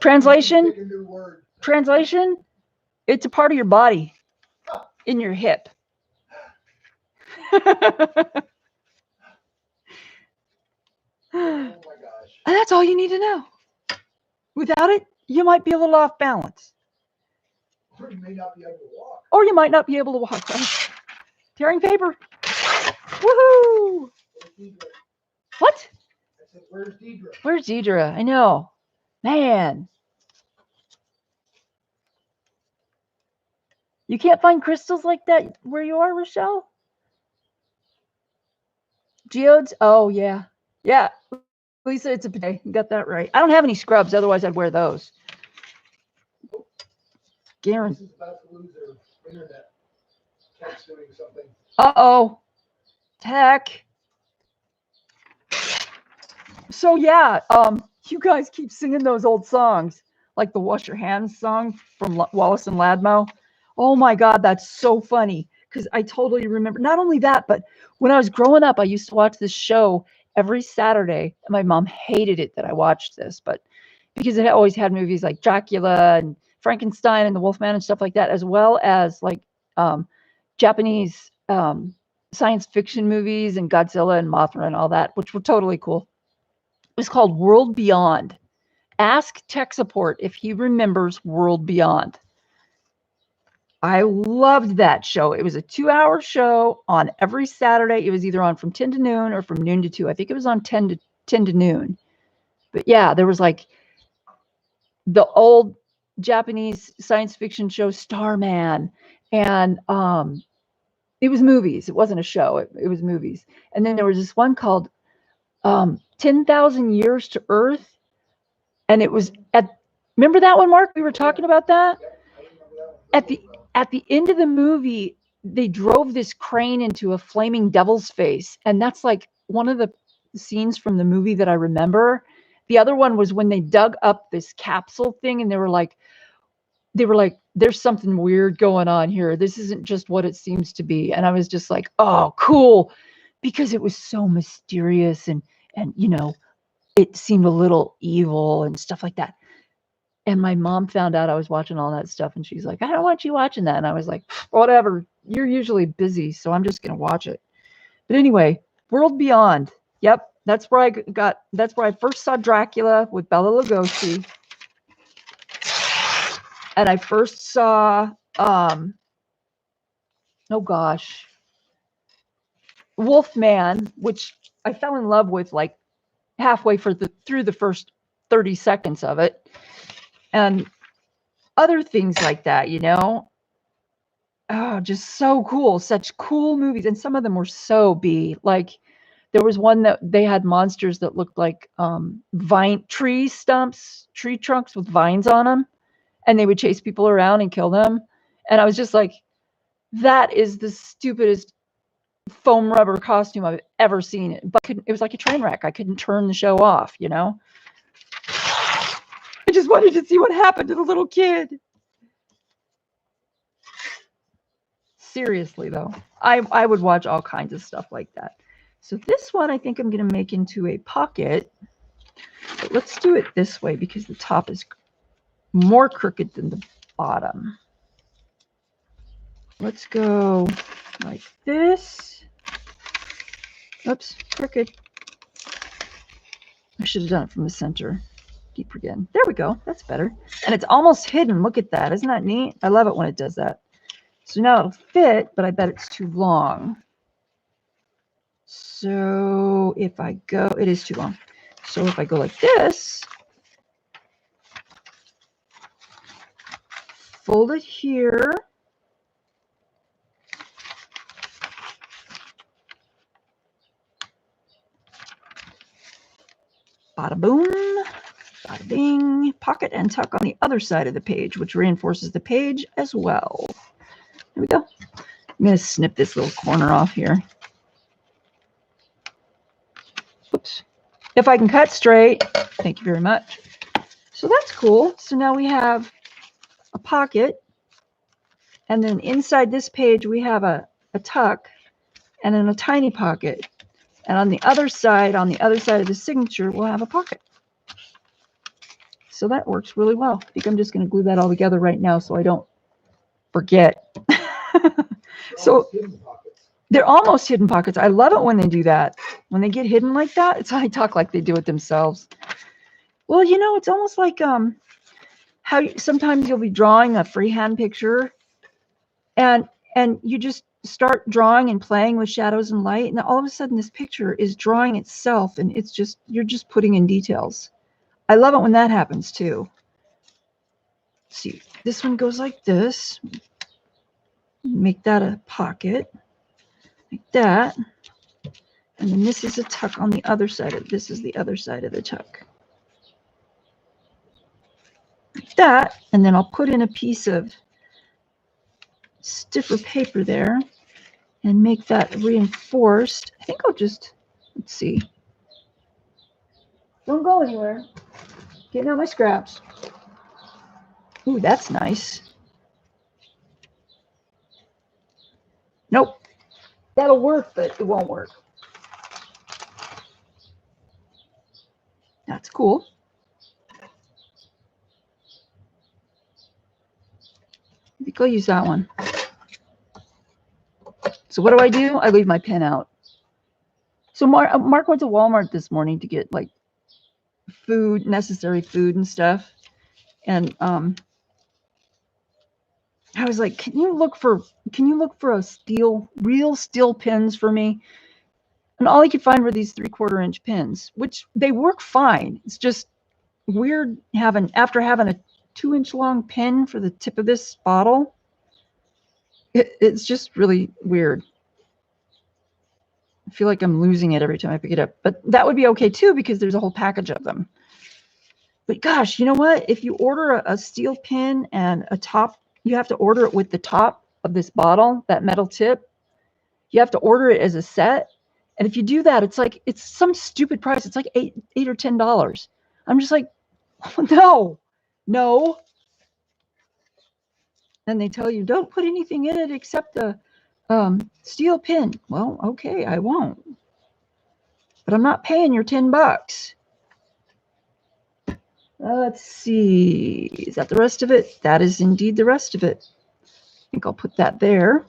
Translation, it's a part of your body in your hip. Oh my gosh. And that's all you need to know. Without it, you might be a little off balance. Or you may not be able to walk. Or you might not be able to walk. Right? Tearing paper. Woohoo! What? I said, where's Deidre? Where's Deidre? I know. Man. You can't find crystals like that where you are, Rochelle? Geodes? Oh, yeah. Yeah. Lisa, it's a bidet. You got that right. I don't have any scrubs. Otherwise, I'd wear those. Garen. This is about to lose their internet. Tech's doing something. Uh-oh. Tech. So, yeah, you guys keep singing those old songs, like the Wash Your Hands song from Wallace and Ladmo. Oh, my God, that's so funny, because I totally remember. Not only that, but when I was growing up, I used to watch this show every Saturday. My mom hated it that I watched this, but because it always had movies like Dracula and Frankenstein and the Wolfman and stuff like that, as well as like Japanese science fiction movies and Godzilla and Mothra and all that, which were totally cool. It was called World Beyond. Ask tech support if he remembers World Beyond. I loved that show. It was a 2-hour show on every Saturday. It was either on from 10 to noon or from noon to 2. I think it was on 10 to noon. But yeah, there was like the old Japanese science fiction show Starman. And it was movies. It wasn't a show. It was movies. And then there was this one called 10,000 Years to Earth. And it was remember that one, Mark? We were talking about that? At the end of the movie, they drove this crane into a flaming devil's face. And that's like one of the scenes from the movie that I remember. The other one was when they dug up this capsule thing and they were like, there's something weird going on here. This isn't just what it seems to be. And I was just like, oh, cool. Because it was so mysterious and you know, it seemed a little evil and stuff like that. And my mom found out I was watching all that stuff and she's like, I don't want you watching that. And I was like, whatever, you're usually busy, so I'm just going to watch it. But anyway, World Beyond. Yep. That's where I first saw Dracula with Bela Lugosi. And I first saw, oh gosh, Wolfman, which I fell in love with like halfway through the first 30 seconds of it. And other things like that, you know. Oh, just so cool. Such cool movies. And some of them were so B. Like there was one that they had monsters that looked like tree trunks with vines on them. And they would chase people around and kill them. And I was just like, that is the stupidest foam rubber costume I've ever seen. But it was like a train wreck. I couldn't turn the show off, you know. I just wanted to see what happened to the little kid. Seriously, though, I would watch all kinds of stuff like that. So this one I think I'm going to make into a pocket. But let's do it this way because the top is more crooked than the bottom. Let's go like this. Oops, crooked. I should have done it from the center. Keep forgetting. There we go. That's better. And it's almost hidden. Look at that. Isn't that neat? I love it when it does that. So now it'll fit, but I bet it's too long. So if I go, it is too long. So if I go like this, fold it here, Bada boom, bada bing. Pocket and tuck on the other side of the page, which reinforces the page as well. There we go. I'm going to snip this little corner off here. Oops. If I can cut straight, thank you very much. So that's cool. So now we have a pocket, and then inside this page we have a tuck, and then a tiny pocket. And on the other side of the signature, we'll have a pocket. So that works really well. I think I'm just going to glue that all together right now so I don't forget. So they're almost hidden pockets. I love it when they do that. When they get hidden like that, it's I talk like they do it themselves. Well, you know, it's almost like how sometimes you'll be drawing a freehand picture, and you just start drawing and playing with shadows and light, and all of a sudden this picture is drawing itself, and it's just you're just putting in details. I love it when that happens too. Let's see, this one goes like this. Make that a pocket, like that, and then this is a tuck on the other side of this is the other side of the tuck. Like that, and then I'll put in a piece of stiffer paper there and make that reinforced. I think I'll just, let's see. Don't go anywhere. Getting out my scraps. Ooh, that's nice. Nope. That'll work, but it won't work. That's cool. I think I'll use that one. So what do? I leave my pen out. So Mark went to Walmart this morning to get like food, necessary food and stuff. And I was like, can you look for real steel pins for me? And all he could find were these 3/4 inch pins, which they work fine. It's just weird after having a 2-inch long pin for the tip of this bottle. It's just really weird. I feel like I'm losing it every time I pick it up, but that would be okay too because there's a whole package of them. But gosh, you know what? If you order a steel pin and a top, you have to order it with the top of this bottle, that metal tip. You have to order it as a set. And if you do that, it's some stupid price. It's like $8 or $10. I'm just like, oh, no. And they tell you, don't put anything in it except the steel pin. Well, okay, I won't. But I'm not paying your $10. Let's see. Is that the rest of it? That is indeed the rest of it. I think I'll put that there.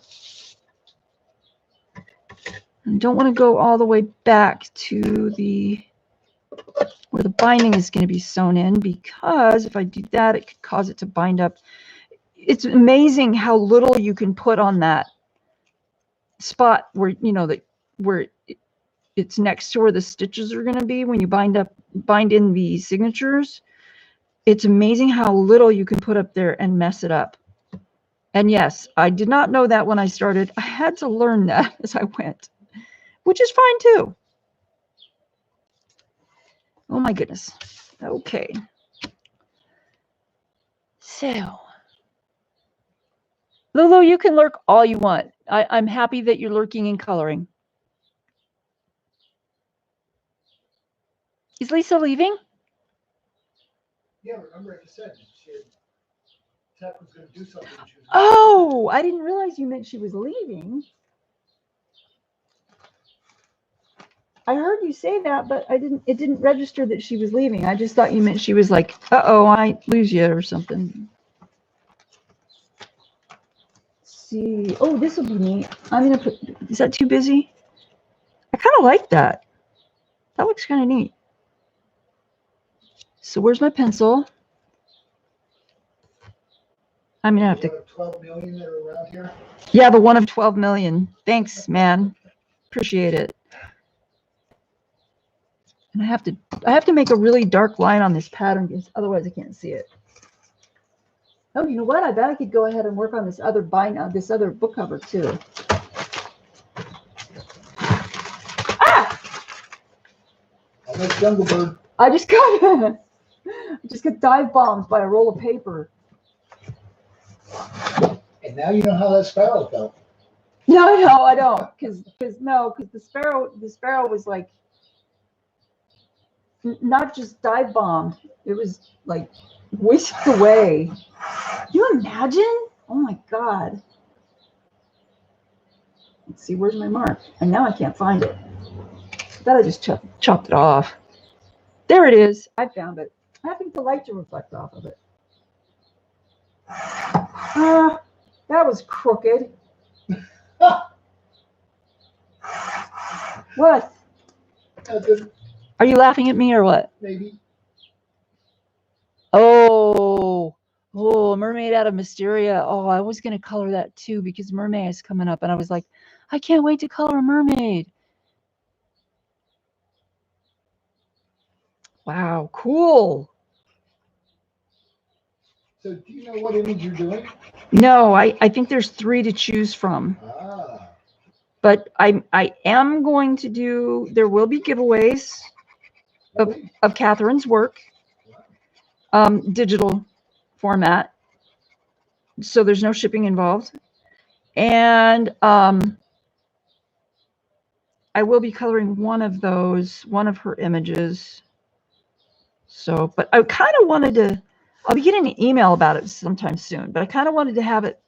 I don't want to go all the way back to where the binding is going to be sewn in, because if I do that, it could cause it to bind up. It's amazing how little you can put on that spot where, you know, where it's next to where the stitches are going to be when you bind in the signatures. It's amazing how little you can put up there and mess it up. And yes, I did not know that when I started. I had to learn that as I went, which is fine too. Oh my goodness. Okay. So, Lulu, you can lurk all you want. I'm happy that you're lurking and coloring. Is Lisa leaving? Yeah, remember I just said Tech was going to do something. Oh, I didn't realize you meant she was leaving. I heard you say that, but it didn't register that she was leaving. I just thought you meant she was like, uh-oh, I lose you or something. Let's see. Oh, this will be neat. I'm going to put, is that too busy? I kind of like that. That looks kind of neat. So where's my pencil? I'm going to have to. 12 million that are around here? Yeah, the one of 12 million. Thanks, man. Appreciate it. And I have to make a really dark line on this pattern because otherwise I can't see it. Oh, you know what? I bet I could go ahead and work on this other book cover too. Ah! I'll make Jungle Bird. I just got dive bombed by a roll of paper. And now you know how that sparrow felt. No, I don't, because the sparrow was like not just dive bombed. It was like whisked away. Can you imagine? Oh my God. Let's see, where's my mark? And now I can't find it. I bet I just chopped it off. There it is. I found it. I have to get the light to reflect off of it. That was crooked. What? Are you laughing at me or what? Maybe. Oh, mermaid out of Mysteria. Oh, I was going to color that too because mermaid is coming up. And I was like, I can't wait to color a mermaid. Wow, cool. So do you know what image you're doing? No, I think there's 3 to choose from. Ah. But I am going to do, there will be giveaways of Catherine's work, digital format. So there's no shipping involved. And I will be coloring one of her images. So, but I kind of wanted to, I'll be getting an email about it sometime soon, but I kind of wanted to have it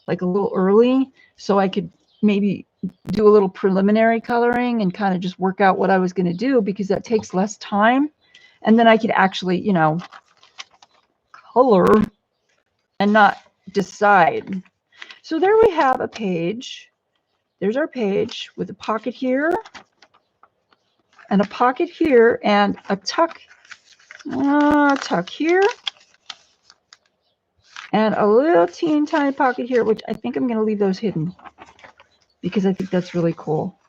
like a little early so I could maybe do a little preliminary coloring and kind of just work out what I was going to do, because that takes less time. And then I could actually, you know, color and not decide. So there we have a page. There's our page with a pocket here and a pocket here and a tuck here and a little teeny tiny pocket here, which I think I'm going to leave those hidden because I think that's really cool.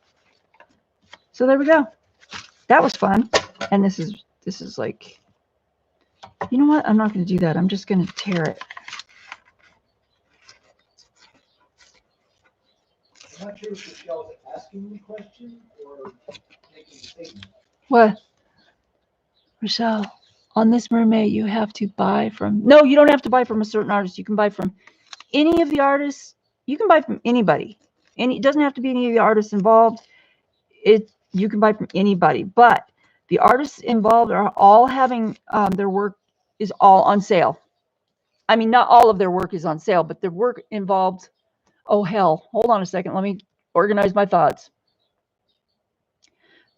So there we go. That was fun. And this is like, you know what? I'm not going to do that. I'm just going to tear it. I'm not sure if Michelle's asking the question or making a statement. What? Rochelle, on this mermaid, you have to buy from... No, you don't have to buy from a certain artist. You can buy from any of the artists. You can buy from anybody. It doesn't have to be any of the artists involved. You can buy from anybody. But the artists involved are all having their work is all on sale. I mean, not all of their work is on sale, but their work involved... Oh, hell. Hold on a second. Let me organize my thoughts.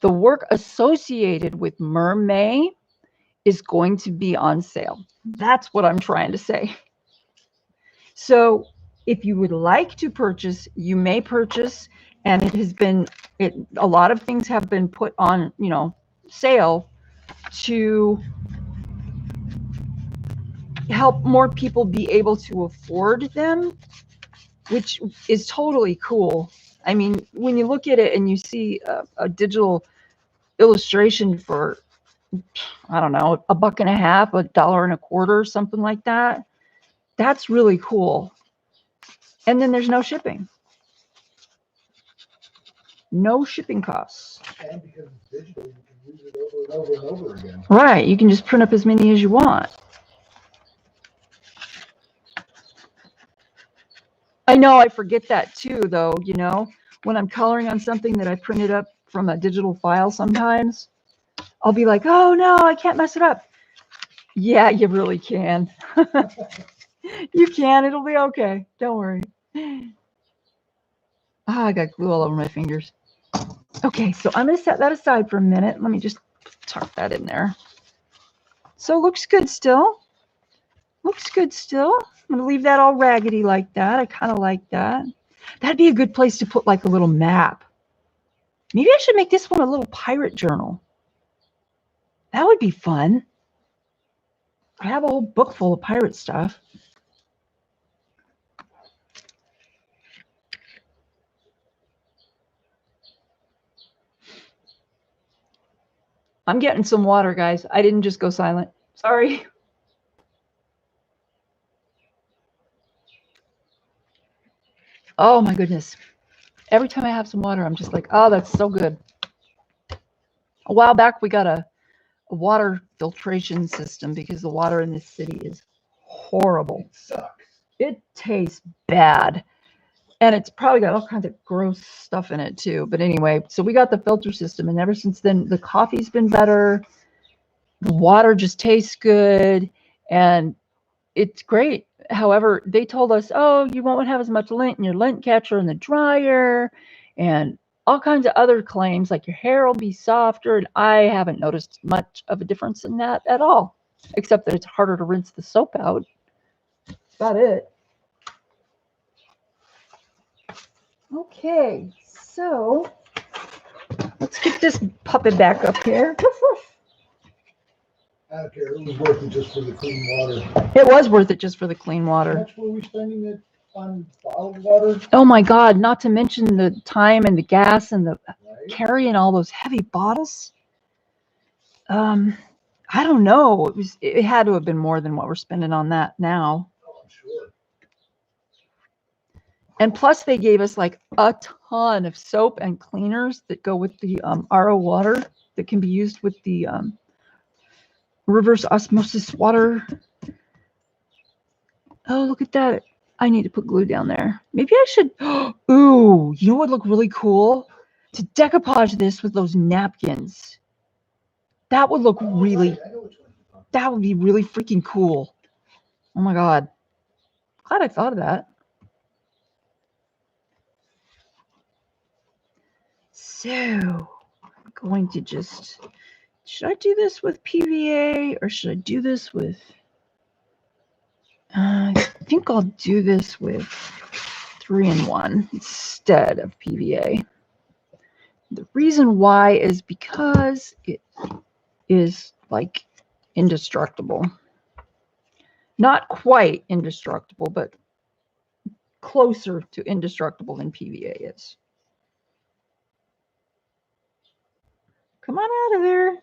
The work associated with Mermaid is going to be on sale. That's what I'm trying to say. So if you would like to purchase, you may purchase. And it has been, a lot of things have been put on, you know, sale to help more people be able to afford them, which is totally cool. I mean, when you look at it and you see a digital illustration for, I don't know, $1.50, $1.25, something like that, that's really cool. And then there's no shipping. No shipping costs. And because it's digital, you can use it over and over and over again. Right. You can just print up as many as you want. I know I forget that too, though, you know, when I'm coloring on something that I printed up from a digital file sometimes, I'll be like, oh no, I can't mess it up. Yeah, you really can. You can. It'll be okay. Don't worry. Ah, I got glue all over my fingers. Okay, so I'm going to set that aside for a minute. Let me just tuck that in there. So looks good still. Looks good still. I'm going to leave that all raggedy like that. I kind of like that. That'd be a good place to put like a little map. Maybe I should make this one a little pirate journal. That would be fun. I have a whole book full of pirate stuff. I'm getting some water, guys. I didn't just go silent. Sorry. Oh my goodness. Every time I have some water, I'm just like, oh, that's so good. A while back, we got water filtration system because the water in this city is horrible. It sucks. It tastes bad. And it's probably got all kinds of gross stuff in it too. But anyway, so we got the filter system, and ever since then, the coffee's been better. The water just tastes good, and it's great. However, they told us, oh, you won't have as much lint in your lint catcher in the dryer, and all kinds of other claims, like your hair will be softer. And I haven't noticed much of a difference in that at all, except that it's harder to rinse the soap out. That's about it. Okay, so let's get this puppet back up here. I don't care. It was worth it just for the clean water. It was worth it just for the clean water. How much were we spending it on bottled water? Oh my God, not to mention the time and the gas and the Right? carrying all those heavy bottles. I don't know. It had to have been more than what we're spending on that now. Oh, I'm sure. And plus they gave us like a ton of soap and cleaners that go with the RO water that can be used with the reverse osmosis water. Oh, look at that. I need to put glue down there. Maybe I should. Ooh, you know what would look really cool? To decoupage this with those napkins. That would look really, I know which one you're talking that would be really freaking cool. Oh my God. Glad I thought of that. So, I'm going to just, should I do this with PVA or should I do this with, I think I'll do this with 3-in-1 instead of PVA. The reason why is because it is like indestructible. Not quite indestructible, but closer to indestructible than PVA is. Come on out of there.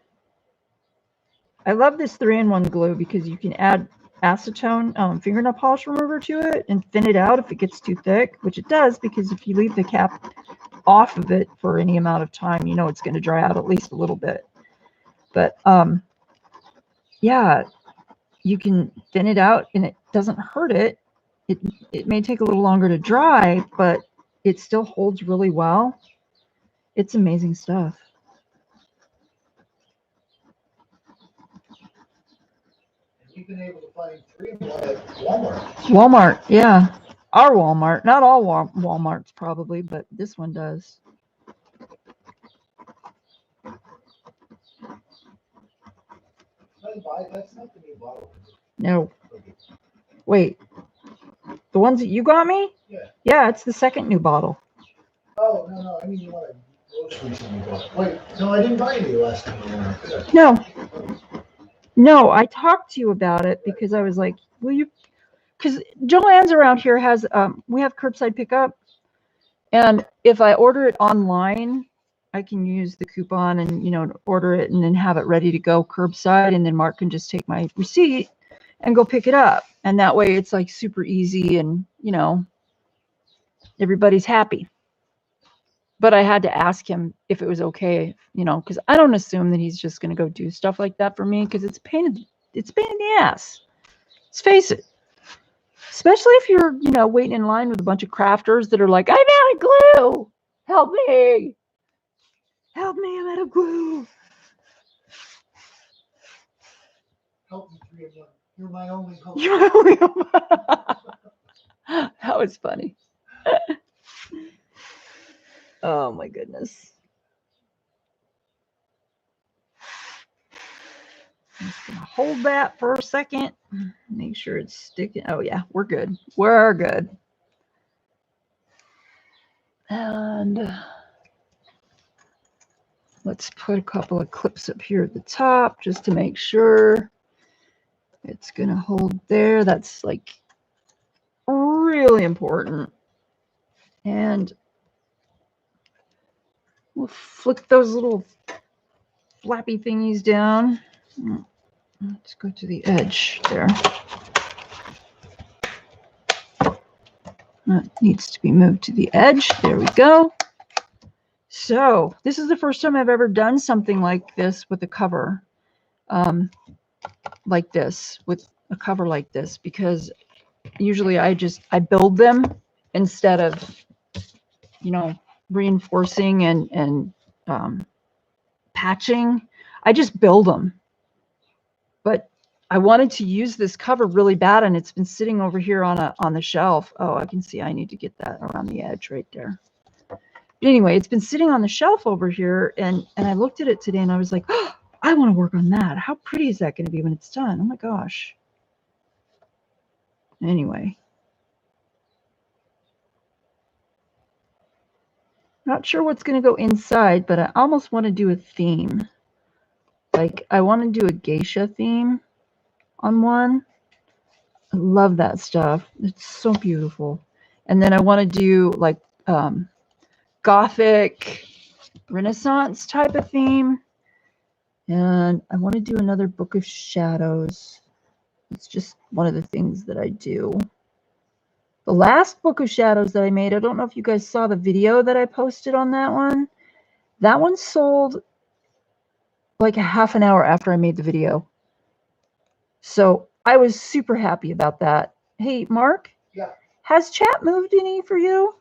I love this 3-in-1 glue because you can add acetone fingernail polish remover to it and thin it out if it gets too thick, which it does, because if you leave the cap off of it for any amount of time, you know it's going to dry out at least a little bit. But yeah, you can thin it out and it doesn't hurt it. It may take a little longer to dry, but it still holds really well. It's amazing stuff. You've been able to find 3-in-1 at Walmart. Walmart, yeah. Our Walmart. Not all Walmarts probably, but this one does. That's not the new bottle. No. Wait. The ones that you got me? Yeah. Yeah, it's the second new bottle. Oh, no. I mean, you want to most recently bought. Wait, no, I didn't buy any last time around. No. No, I talked to you about it because I was like, will you? Because Joann's around here has, we have curbside pickup. And if I order it online, I can use the coupon and, you know, order it and then have it ready to go curbside. And then Mark can just take my receipt and go pick it up. And that way it's like super easy and, you know, everybody's happy. But I had to ask him if it was okay, you know, because I don't assume that he's just going to go do stuff like that for me because it's pain in the ass. Let's face it. Especially if you're, you know, waiting in line with a bunch of crafters that are like, I'm out of glue. Help me. Help me, I'm out of glue. Help me, 3-in-1. You're my only hope. You're my only hope. That was funny. Oh my goodness. I'm just gonna hold that for a second. Make sure it's sticking. Oh yeah, we're good. We're good. And let's put a couple of clips up here at the top just to make sure it's gonna hold there. That's like really important. And we'll flick those little flappy thingies down. Let's go to the edge there. That needs to be moved to the edge. There we go. So this is the first time I've ever done something like this with a cover. like this, with a cover like this, because usually I build them instead of, you know, reinforcing and patching. I just build them. But I wanted to use this cover really bad, and it's been sitting over here on the shelf. Oh, I can see I need to get that around the edge right there. But anyway, it's been sitting on the shelf over here, and I looked at it today, and I was like, oh, I want to work on that. How pretty is that going to be when it's done? Oh my gosh. Anyway. Not sure what's going to go inside, but I almost want to do a theme. Like, I want to do a geisha theme on one. I love that stuff. It's so beautiful. And then I want to do like Gothic Renaissance type of theme. And I want to do another Book of Shadows. It's just one of the things that I do. The last Book of Shadows that I made, I don't know if you guys saw the video that I posted on that one. That one sold like a half an hour after I made the video. So I was super happy about that. Hey, Mark? Yeah. Has chat moved any for you?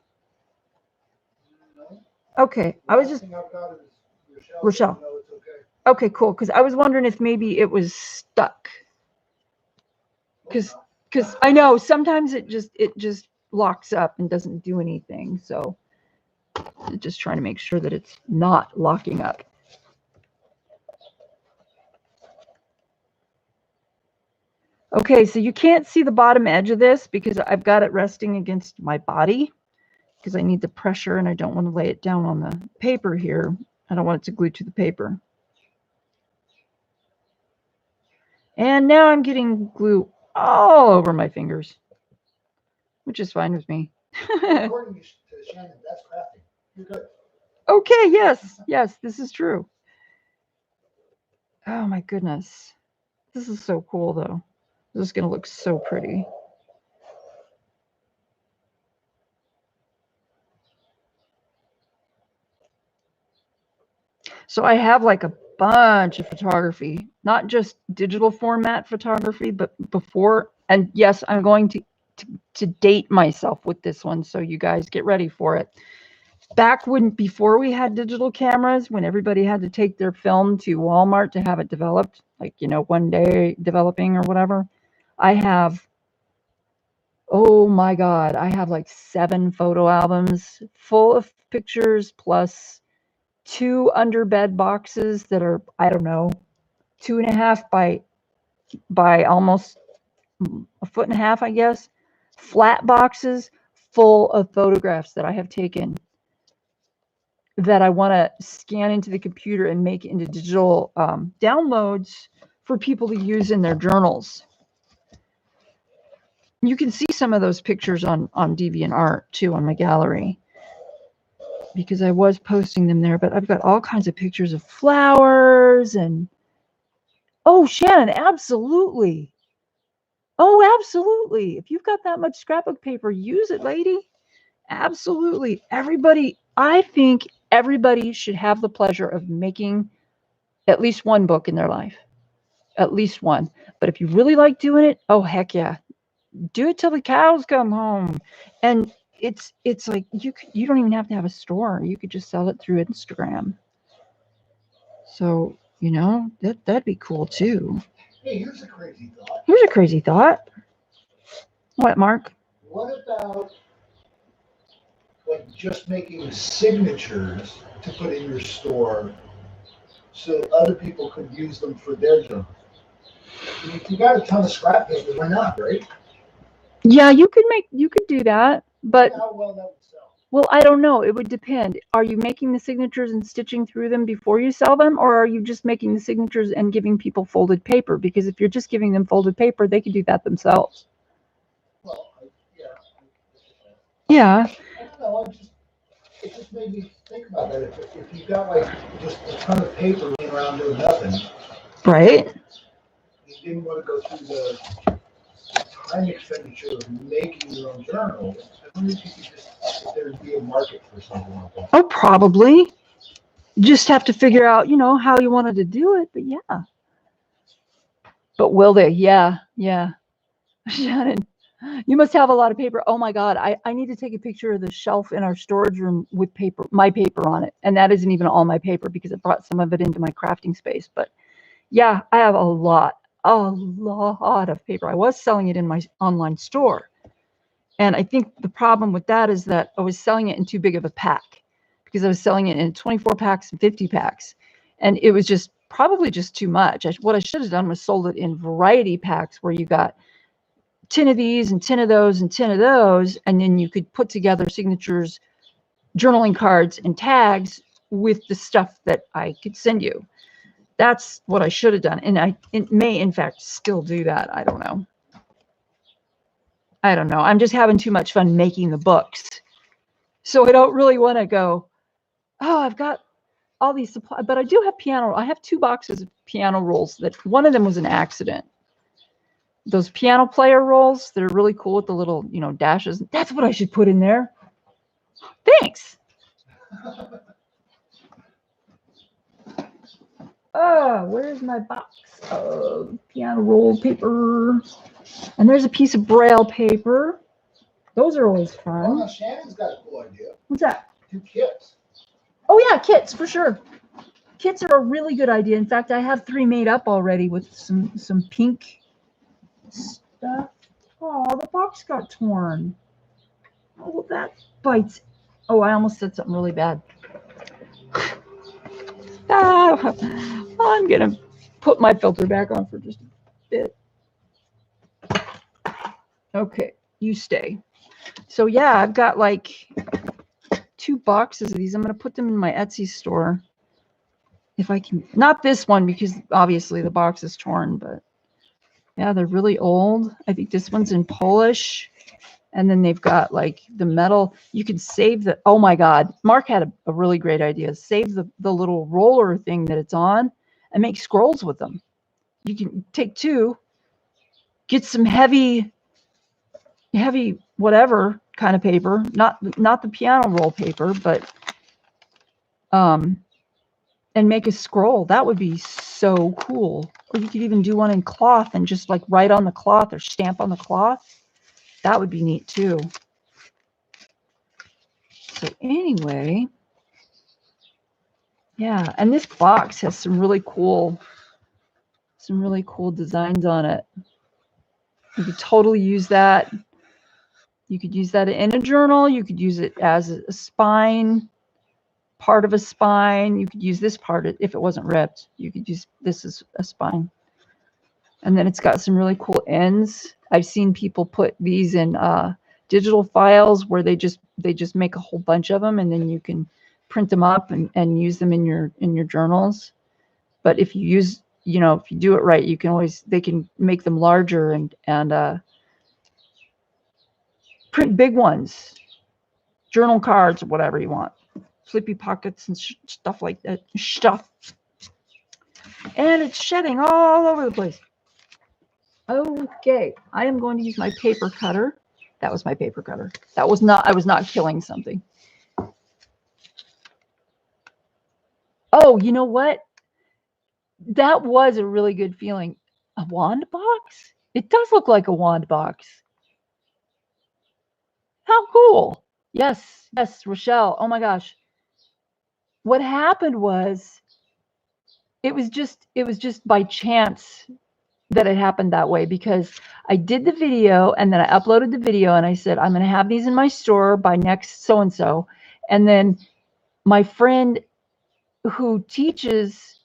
No. Okay. I was just... Rochelle. No, it's okay. Okay, cool. Because I was wondering if maybe it was stuck. Because I know sometimes it just locks up and doesn't do anything. So just trying to make sure that it's not locking up. Okay, so you can't see the bottom edge of this because I've got it resting against my body because I need the pressure and I don't want to lay it down on the paper here. I don't want it to glue to the paper. And now I'm getting glue all over my fingers, which is fine with me. According to Shannon, that's crafty. You're good. Okay, yes, this is true. Oh my goodness. This is so cool though. This is going to look so pretty. So I have like a bunch of photography, not just digital format photography, but before. And yes, I'm going to date myself with this one, so you guys get ready for it. Back before we had digital cameras, when everybody had to take their film to Walmart to have it developed, like, you know, one day developing or whatever, I have, oh my God, I have like 7 photo albums full of pictures plus 2 underbed boxes that are, I don't know, 2.5 by almost 1.5 foot, I guess, flat boxes full of photographs that I have taken that I want to scan into the computer and make into digital downloads for people to use in their journals. You can see some of those pictures on DeviantArt too on my gallery, because I was posting them there, but I've got all kinds of pictures of flowers and, oh, Shannon, absolutely. Oh, absolutely. If you've got that much scrapbook paper, use it, lady. Absolutely. Everybody, I think everybody should have the pleasure of making at least one book in their life. At least one. But if you really like doing it, oh, heck yeah. Do it till the cows come home. And it's like you don't even have to have a store. You could just sell it through Instagram. So, you know, that'd be cool too. Hey, here's a crazy thought. Here's a crazy thought. What, Mark? What about like just making signatures to put in your store so other people could use them for their journal? If you got a ton of scrap paper, why not, right? Yeah, you could do that, but how well that would sell. Well, I don't know. It would depend. Are you making the signatures and stitching through them before you sell them, or are you just making the signatures and giving people folded paper? Because if you're just giving them folded paper, they could do that themselves. Well, yeah. Yeah. I don't know. It just made me think about that. If you got like just a ton of paper laying around doing nothing, right? You didn't want to go through the time expenditure of making your own journal. I wonder if you could if there'd be a market for something like that. Oh, probably. You just have to figure out, you know, how you wanted to do it. But yeah. But will they? Yeah, yeah. Shannon, you must have a lot of paper. Oh my God, I need to take a picture of the shelf in our storage room with paper, my paper on it. And that isn't even all my paper because I brought some of it into my crafting space. But yeah, I have a lot of paper. I was selling it in my online store. And I think the problem with that is that I was selling it in too big of a pack because I was selling it in 24 packs and 50 packs. And it was just probably just too much. What I should have done was sold it in variety packs where you got 10 of these and 10 of those and 10 of those. And then you could put together signatures, journaling cards, and tags with the stuff that I could send you. That's what I should have done. And it may, in fact, still do that. I don't know. I'm just having too much fun making the books. So I don't really want to go, oh, I've got all these supplies. But I do have piano. I have 2 boxes of piano rolls that one of them was an accident. Those piano player rolls, they're really cool with the little, dashes. That's what I should put in there. Thanks. Oh, where's my box of piano roll paper? And there's a piece of Braille paper. Those are always fun. Well, Shannon's got a cool idea. What's that? 2 kits. Oh yeah, kits for sure. Kits are a really good idea. In fact, I have 3 made up already with some pink stuff. Oh, the box got torn. Oh, that bites. Oh, I almost said something really bad. I'm gonna put my filter back on for just a bit. Okay, you stay. So yeah, I've got like 2 boxes of these. I'm gonna put them in my Etsy store. If I can, not this one because obviously the box is torn, but yeah, they're really old. I think this one's in Polish. And then they've got like the metal. You can save the, oh my God, Mark had a really great idea. Save the little roller thing that it's on and make scrolls with them. You can take 2, get some heavy whatever kind of paper, not the piano roll paper, but and make a scroll. That would be so cool. Or you could even do one in cloth and just like write on the cloth or stamp on the cloth. That would be neat too. So anyway, yeah, and this box has some really cool designs on it. You could totally use that. You could use that in a journal. You could use it as a spine, part of a spine. You could use this part if it wasn't ripped. You could use this as a spine. And then it's got some really cool ends. I've seen people put these in digital files where they just make a whole bunch of them, and then you can print them up and use them in your journals. But if you use, if you do it right, you can they can make them larger and print big ones, journal cards, or whatever you want, flippy pockets and stuff like that. And it's shedding all over the place. Okay, I am going to use my paper cutter. That was my paper cutter. That was not, I was not killing something. Oh, you know what? That was a really good feeling. A wand box? It does look like a wand box. How cool. Yes, Rochelle. Oh my gosh. What happened was it was just by chance that it happened that way, because I did the video and then I uploaded the video and I said, I'm going to have these in my store by next so-and-so. And then my friend who teaches,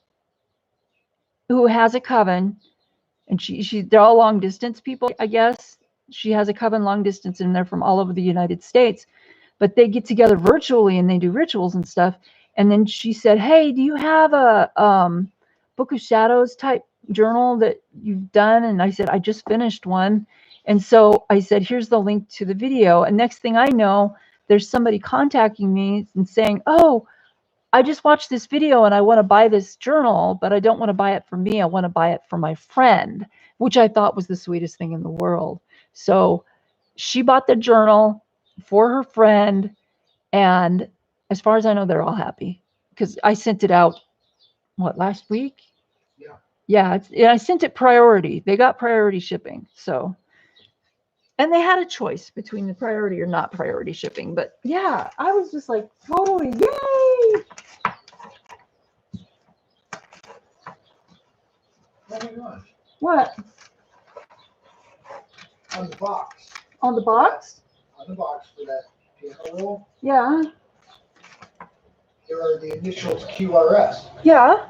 who has a coven, and they're all long distance people, I guess. She has a coven long distance and they're from all over the United States, but they get together virtually and they do rituals and stuff. And then she said, hey, do you have a Book of Shadows type journal that you've done? And I said, I just finished one. And so I said, here's the link to the video. And next thing I know, there's somebody contacting me and saying, oh, I just watched this video and I want to buy this journal, but I don't want to buy it for me. I want to buy it for my friend, which I thought was the sweetest thing in the world. So she bought the journal for her friend. And as far as I know, they're all happy because I sent it out, what, last week? Yeah. Yeah, I sent it priority. They got priority shipping. So, and they had a choice between the priority or not priority shipping. But yeah, I was just like, totally, yay! Oh my gosh. What? On the box. On the box? On the box for that piano roll, Yeah. there are the initials QRS. Yeah.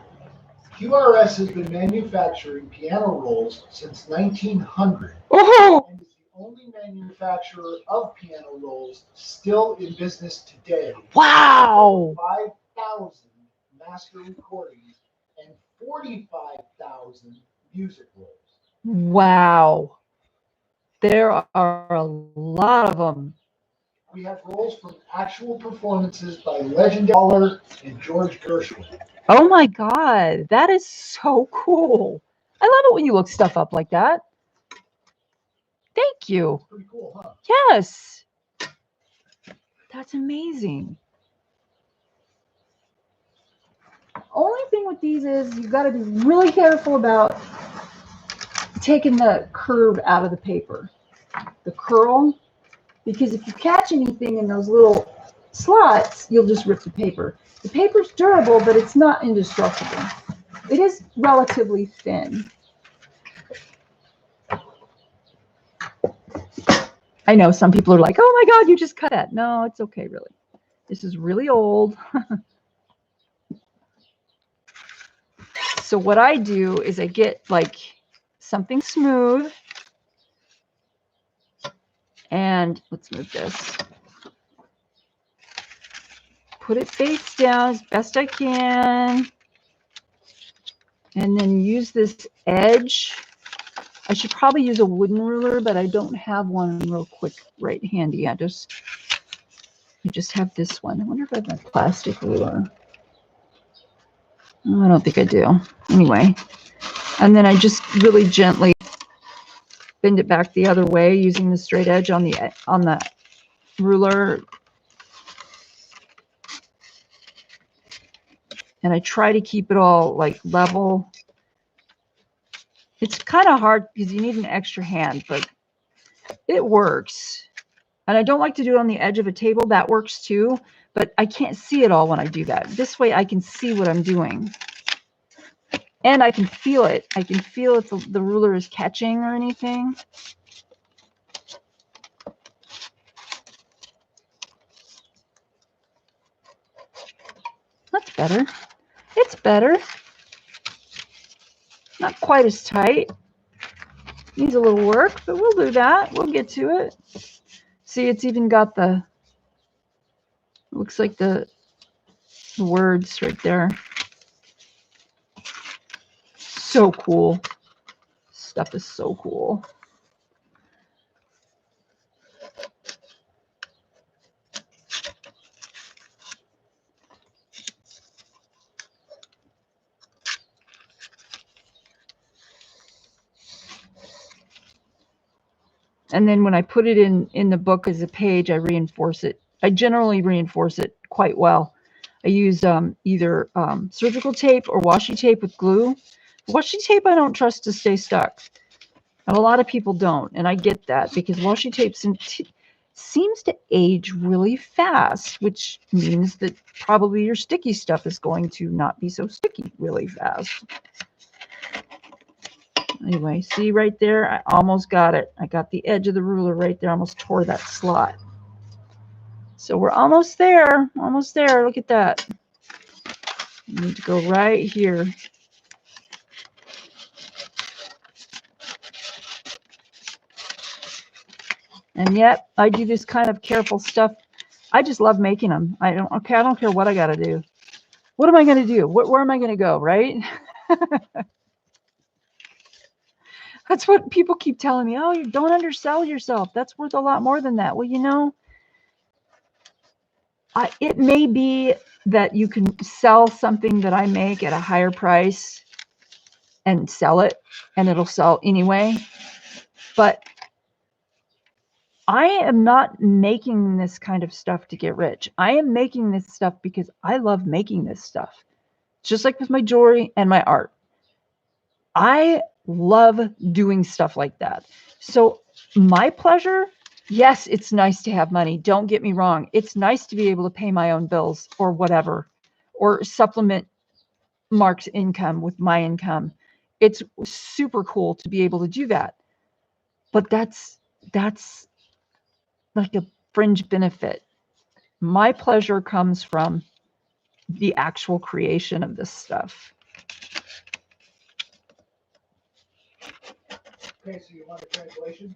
QRS has been manufacturing piano rolls since 1900 Oh! and is the only manufacturer of piano rolls still in business today. Wow! 5,000 master recordings and 45,000 music rolls. Wow. There are a lot of them. We have rolls from actual performances by legendary Mahler and George Gershwin. Oh my God. That is so cool. I love it when you look stuff up like that. Thank you. Pretty cool, huh? Yes. That's amazing. Only thing with these is you got to be really careful about taking the curve out of the paper, the curl, because if you catch anything in those little slots, you'll just rip the paper. The paper's durable, but it's not indestructible. It is relatively thin. I know some people are like, oh my God, you just cut that. No, it's okay, really. This is really old. So what I do is I get like something smooth, and let's move this. Put it face down as best I can, and then use this edge. I should probably use a wooden ruler, but I don't have one real quick right handy. I just have this one. I wonder if I have a plastic ruler. I don't think I do. Anyway, and then I just really gently bend it back the other way using the straight edge on the ruler. And I try to keep it all like level. It's kind of hard because you need an extra hand, but it works. And I don't like to do it on the edge of a table. That works too, but I can't see it all when I do that. This way I can see what I'm doing. And I can feel it. I can feel if the ruler is catching or anything. That's better. It's better. Not quite as tight. Needs a little work, but we'll do that. We'll get to it. See, it's even got the, looks like the words right there. So cool. Stuff is so cool. And then when I put it in the book as a page, I reinforce it. I generally reinforce it quite well. I use either surgical tape or washi tape with glue. Washi tape I don't trust to stay stuck. And a lot of people don't, and I get that because washi tape seems to age really fast, which means that probably your sticky stuff is going to not be so sticky really fast. Anyway, see right there, I almost got it. I got the edge of the ruler right there. I almost tore that slot. So we're almost there. Almost there. Look at that. You need to go right here. And yet, I do this kind of careful stuff. I just love making them. I don't care what I got to do. What am I going to do? Where am I going to go, right? That's what people keep telling me. Oh, you don't undersell yourself. That's worth a lot more than that. Well, you know, it may be that you can sell something that I make at a higher price and sell it, and it'll sell anyway. But I am not making this kind of stuff to get rich. I am making this stuff because I love making this stuff. Just like with my jewelry and my art. I love doing stuff like that. So my pleasure, yes, it's nice to have money. Don't get me wrong. It's nice to be able to pay my own bills or whatever, or supplement Mark's income with my income. It's super cool to be able to do that. But that's like a fringe benefit. My pleasure comes from the actual creation of this stuff. Okay, so you want a translation?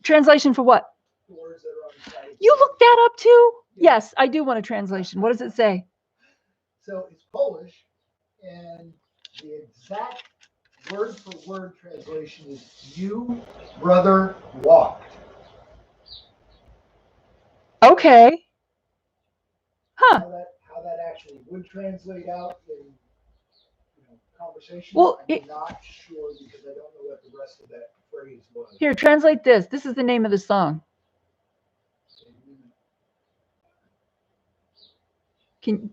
Translation for what? The words that are on the side. You looked that up too? Yeah. Yes, I do want a translation. What does it say? So it's Polish, and the exact word for word translation is "you, brother, walked." Okay. Huh. How that actually would translate out in conversation, Well, I'm not sure because I don't know what the rest of that phrase was. Here, translate this. This is the name of the song.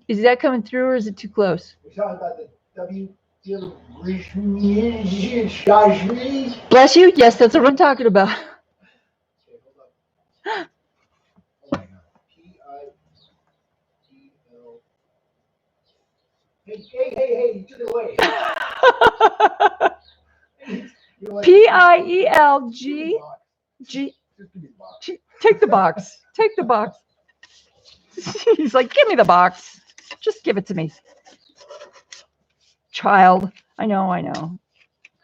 Is that coming through or is it too close? We're talking about the Bless you. Yes, that's what I'm talking about. Okay, hold up. Oh my God. P-I-E-L. Hey, you took it away. P-I-E-L-G. G. Take the box. Take the box. He's like, give me the box. Just give it to me. Child. I know.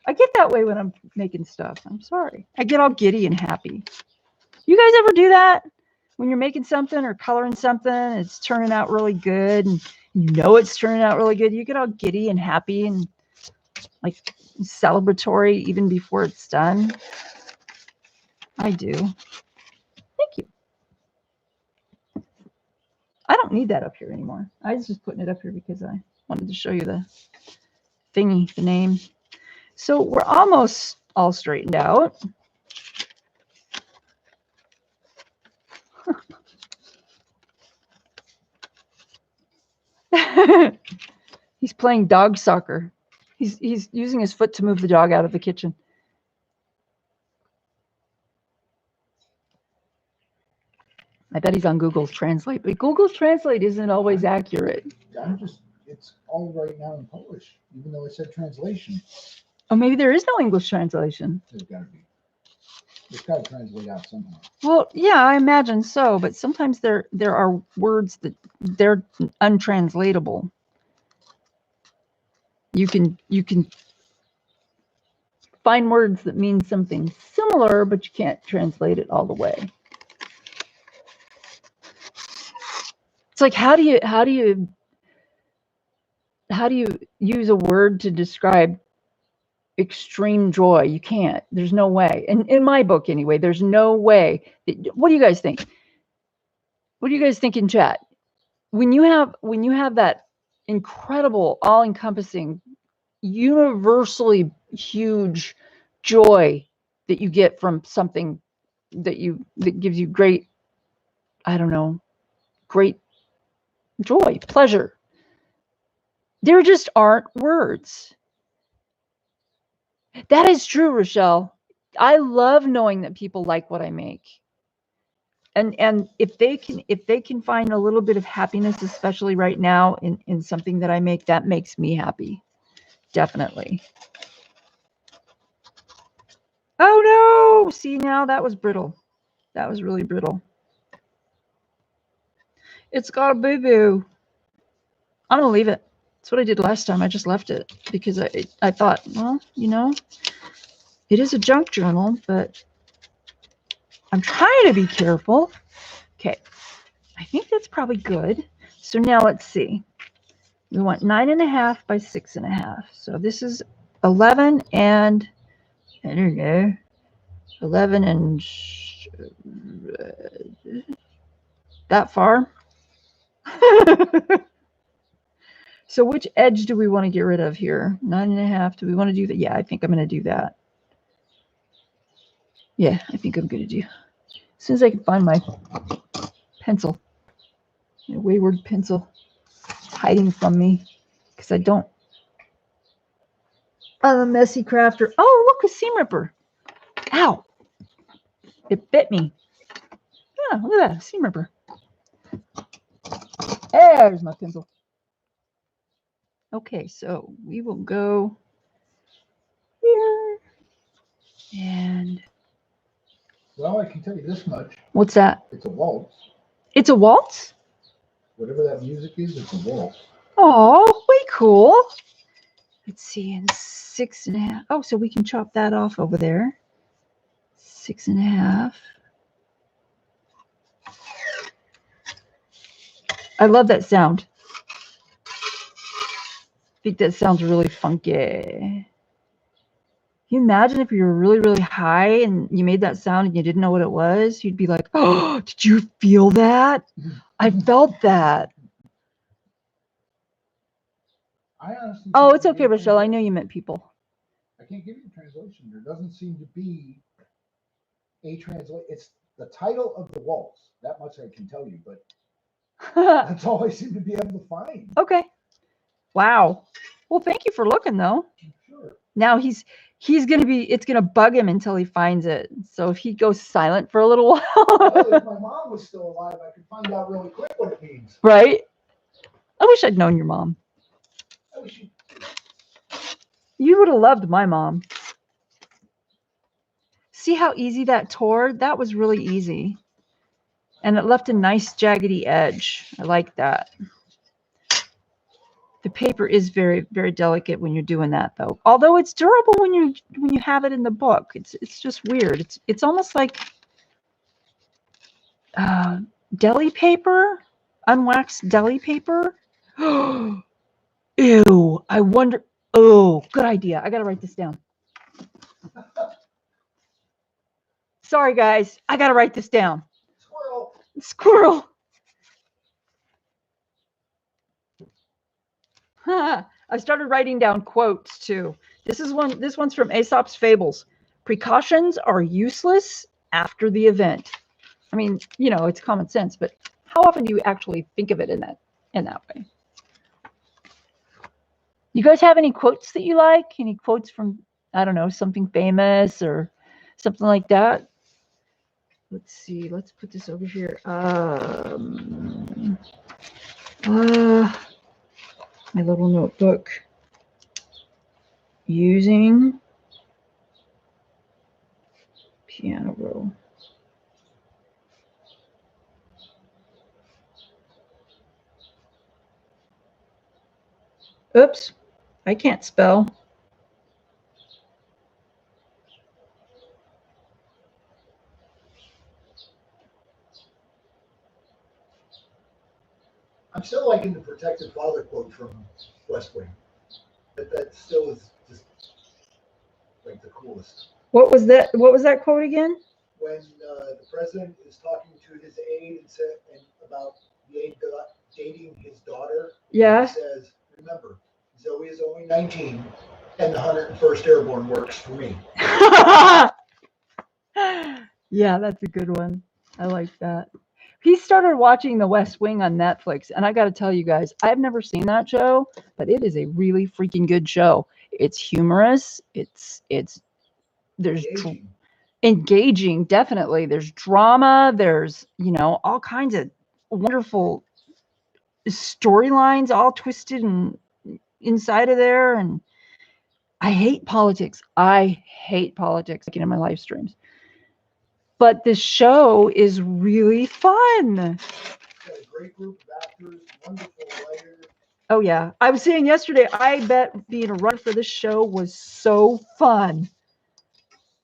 I get that way when I'm making stuff. I'm sorry. I get all giddy and happy. You guys ever do that? When you're making something or coloring something, it's turning out really good, and you know it's turning out really good. You get all giddy and happy and like celebratory even before it's done. I do. Thank you. I don't need that up here anymore. I was just putting it up here because I wanted to show you the thingy, the name. So we're almost all straightened out. He's playing dog soccer. He's using his foot to move the dog out of the kitchen. I bet he's on Google Translate, but Google Translate isn't always accurate. It's all right now in Polish, even though it said translation. Oh, maybe there is no English translation. There's got to be. It's got to translate out somehow. Well, yeah, I imagine so, but sometimes there are words that they're untranslatable. You can find words that mean something similar, but you can't translate it all the way. It's like how do you use a word to describe extreme joy? You can't. There's no way. And in my book anyway, there's no way. What do you guys think? What do you guys think in chat? When you have that incredible, all-encompassing, universally huge joy that you get from something that gives you great, I don't know, great joy, pleasure. There just aren't words. That is true, Rochelle. I love knowing that people like what I make. And if they can find a little bit of happiness, especially right now in something that I make, that makes me happy. Definitely. Oh no! See, now that was brittle. That was really brittle. It's got a boo-boo. I'm gonna leave it. That's what I did last time. I just left it because I thought, well, it is a junk journal, but I'm trying to be careful. Okay, I think that's probably good. So now let's see. We want 9.5 by 6.5. So this is 11 and, I don't know, 11 and that far. So which edge do we want to get rid of here? 9.5. Do we want to do that? Yeah, I think I'm going to do that. Yeah, I think I'm going to do. As soon as I can find my pencil, my wayward pencil, it's hiding from me because I don't. A messy crafter. Oh, look, a seam ripper. Ow. It bit me. Yeah, look at that, a seam ripper. There's my pencil. Okay, so we will go here. And Well, I can tell you this much. what's that? It's a waltz. It's a waltz? Whatever that music is, it's a waltz. Oh, way cool. Let's see, and 6.5. Oh, so we can chop that off over there. 6.5. I love that sound. I think that sounds really funky. Can you imagine if you were really, really high and you made that sound and you didn't know what it was? You'd be like, oh, did you feel that? I felt that. I honestly. Oh, it's okay, Rochelle. I know you meant people. I can't give you a translation. There doesn't seem to be a translation. It's the title of the waltz. That much I can tell you, but that's all I seem to be able to find. Okay. Wow. Well, thank you for looking, though. Sure. Now it's gonna bug him until he finds it. So if he goes silent for a little while. Well, if my mom was still alive, I could find out really quick what it means. Right? I wish I'd known your mom. I wish You would have loved my mom. See how easy that tore? That was really easy. And it left a nice jaggedy edge. I like that. The paper is very, very delicate when you're doing that, though. Although it's durable when you have it in the book. It's just weird. It's almost like deli paper, unwaxed deli paper. Ew! I wonder. Oh, good idea. I gotta write this down. Sorry, guys. I gotta write this down. Squirrel. Squirrel. I started writing down quotes too. This one's from Aesop's Fables. Precautions are useless after the event. I mean, it's common sense, but how often do you actually think of it in that way? You guys have any quotes that you like? Any quotes from, I don't know, something famous or something like that? Let's see. Let's put this over here. My little notebook. Using piano roll. Oops, I can't spell. I'm still liking the protective father quote from West Wing. That still is just like the coolest. What was that? What was that quote again? When the president is talking to his aide and about the aide dating his daughter, Yeah. he says, "Remember, Zoe is only 19, and the 101st Airborne works for me." Yeah, that's a good one. I like that. He started watching The West Wing on Netflix, and I got to tell you guys, I've never seen that show, but it is a really freaking good show. It's humorous. There's engaging, definitely. There's drama. There's all kinds of wonderful storylines, all twisted and inside of there. And I hate politics. I get in my live streams. But this show is really fun. Got a great group of actors, wonderful writers. Oh, yeah. I was saying yesterday, I bet being a writer for this show was so fun.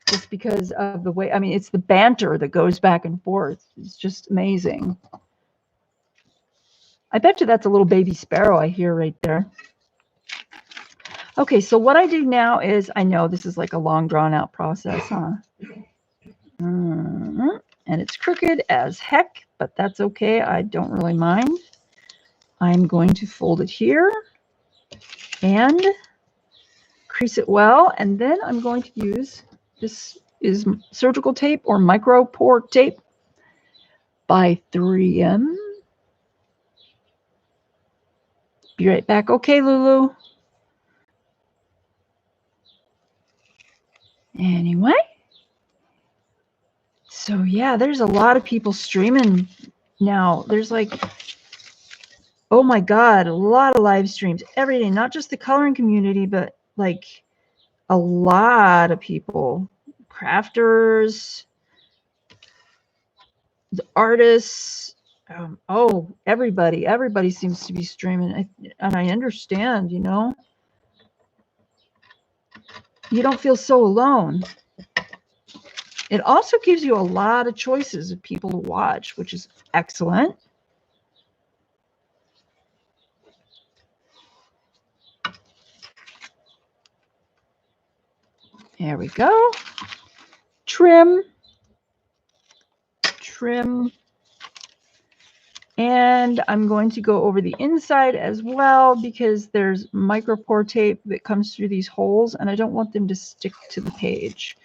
Just because of the way, it's the banter that goes back and forth. It's just amazing. I bet you that's a little baby sparrow I hear right there. Okay, so what I do now is, I know this is like a long drawn out process, huh? And it's crooked as heck, but that's okay. I don't really mind. I'm going to fold it here and crease it well. And then I'm going to use, this is surgical tape or micro pore tape by 3M. Be right back. Okay, Lulu. Anyway. So yeah, there's a lot of people streaming now. There's like, oh my God, a lot of live streams every day, not just the coloring community, but like a lot of people, crafters, the artists. Everybody seems to be streaming. And I understand, you know, you don't feel so alone. It also gives you a lot of choices of people to watch, which is excellent. There we go. Trim. And I'm going to go over the inside as well because there's micropore tape that comes through these holes and I don't want them to stick to the page.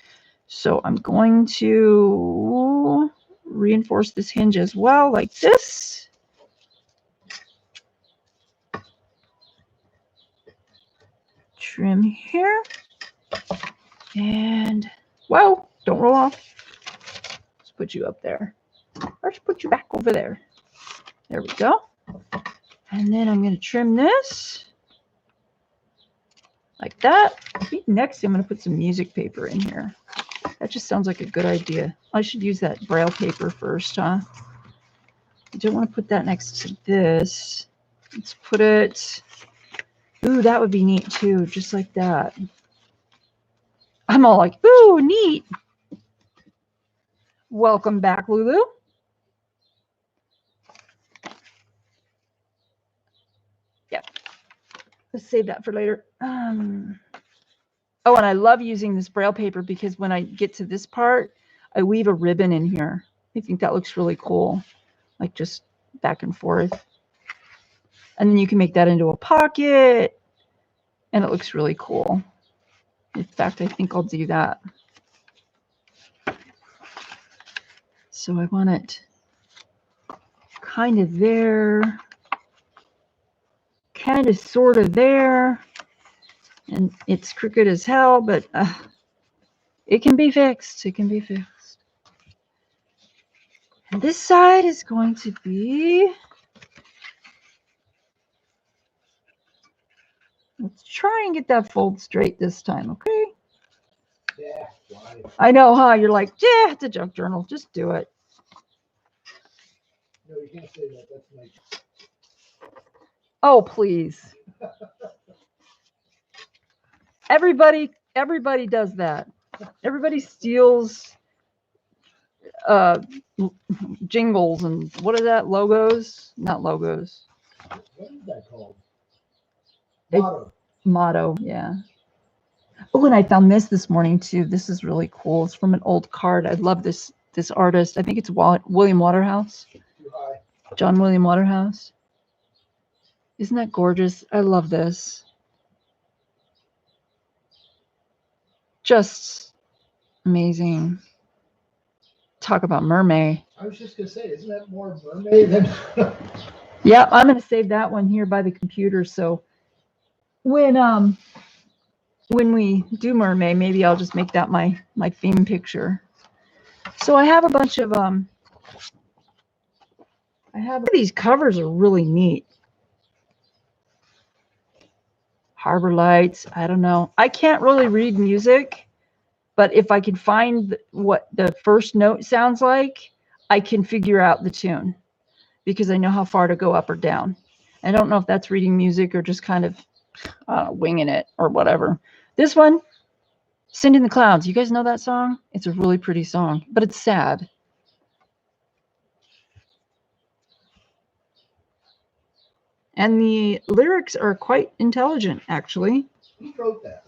So I'm going to reinforce this hinge as well, like this. Trim here. And, whoa, don't roll off. Let's put you up there. Let's put you back over there. There we go. And then I'm going to trim this like that. Next, I'm going to put some music paper in here. That just sounds like a good idea. I should use that Braille paper first, huh? I don't want to put that next to this. Let's put it... Ooh, that would be neat too, just like that. I'm all like, ooh, neat. Welcome back, Lulu. Yep. Let's save that for later. Oh, and I love using this Braille paper because when I get to this part, I weave a ribbon in here. I think that looks really cool. Like just back and forth. And then you can make that into a pocket. And it looks really cool. In fact, I think I'll do that. So I want it kind of there. Kind of sort of there. And it's crooked as hell, but it can be fixed. It can be fixed. And this side is going to be... Let's try and get that fold straight this time, okay? Yeah, why? I know, huh? You're like, yeah, it's a junk journal. Just do it. No, you can't say that. That's my... Oh, please. Everybody does that. Everybody steals jingles and what is that? Logos? Not logos. What is that called? Motto, yeah. Oh, and I found this morning too. This is really cool. It's from an old card. I love this artist. I think it's William Waterhouse. John William Waterhouse. Isn't that gorgeous? I love this. Just amazing. Talk about mermaid. I was just going to say, isn't that more mermaid than... Yeah, I'm going to save that one here by the computer. So when we do mermaid, maybe I'll just make that my theme picture. So I have a bunch of these covers are really neat. Harbor Lights, I don't know. I can't really read music, but if I can find what the first note sounds like, I can figure out the tune because I know how far to go up or down. I don't know if that's reading music or just kind of winging it or whatever. This one, Send in the Clouds. You guys know that song? It's a really pretty song, but it's sad. And the lyrics are quite intelligent, actually. Who wrote that?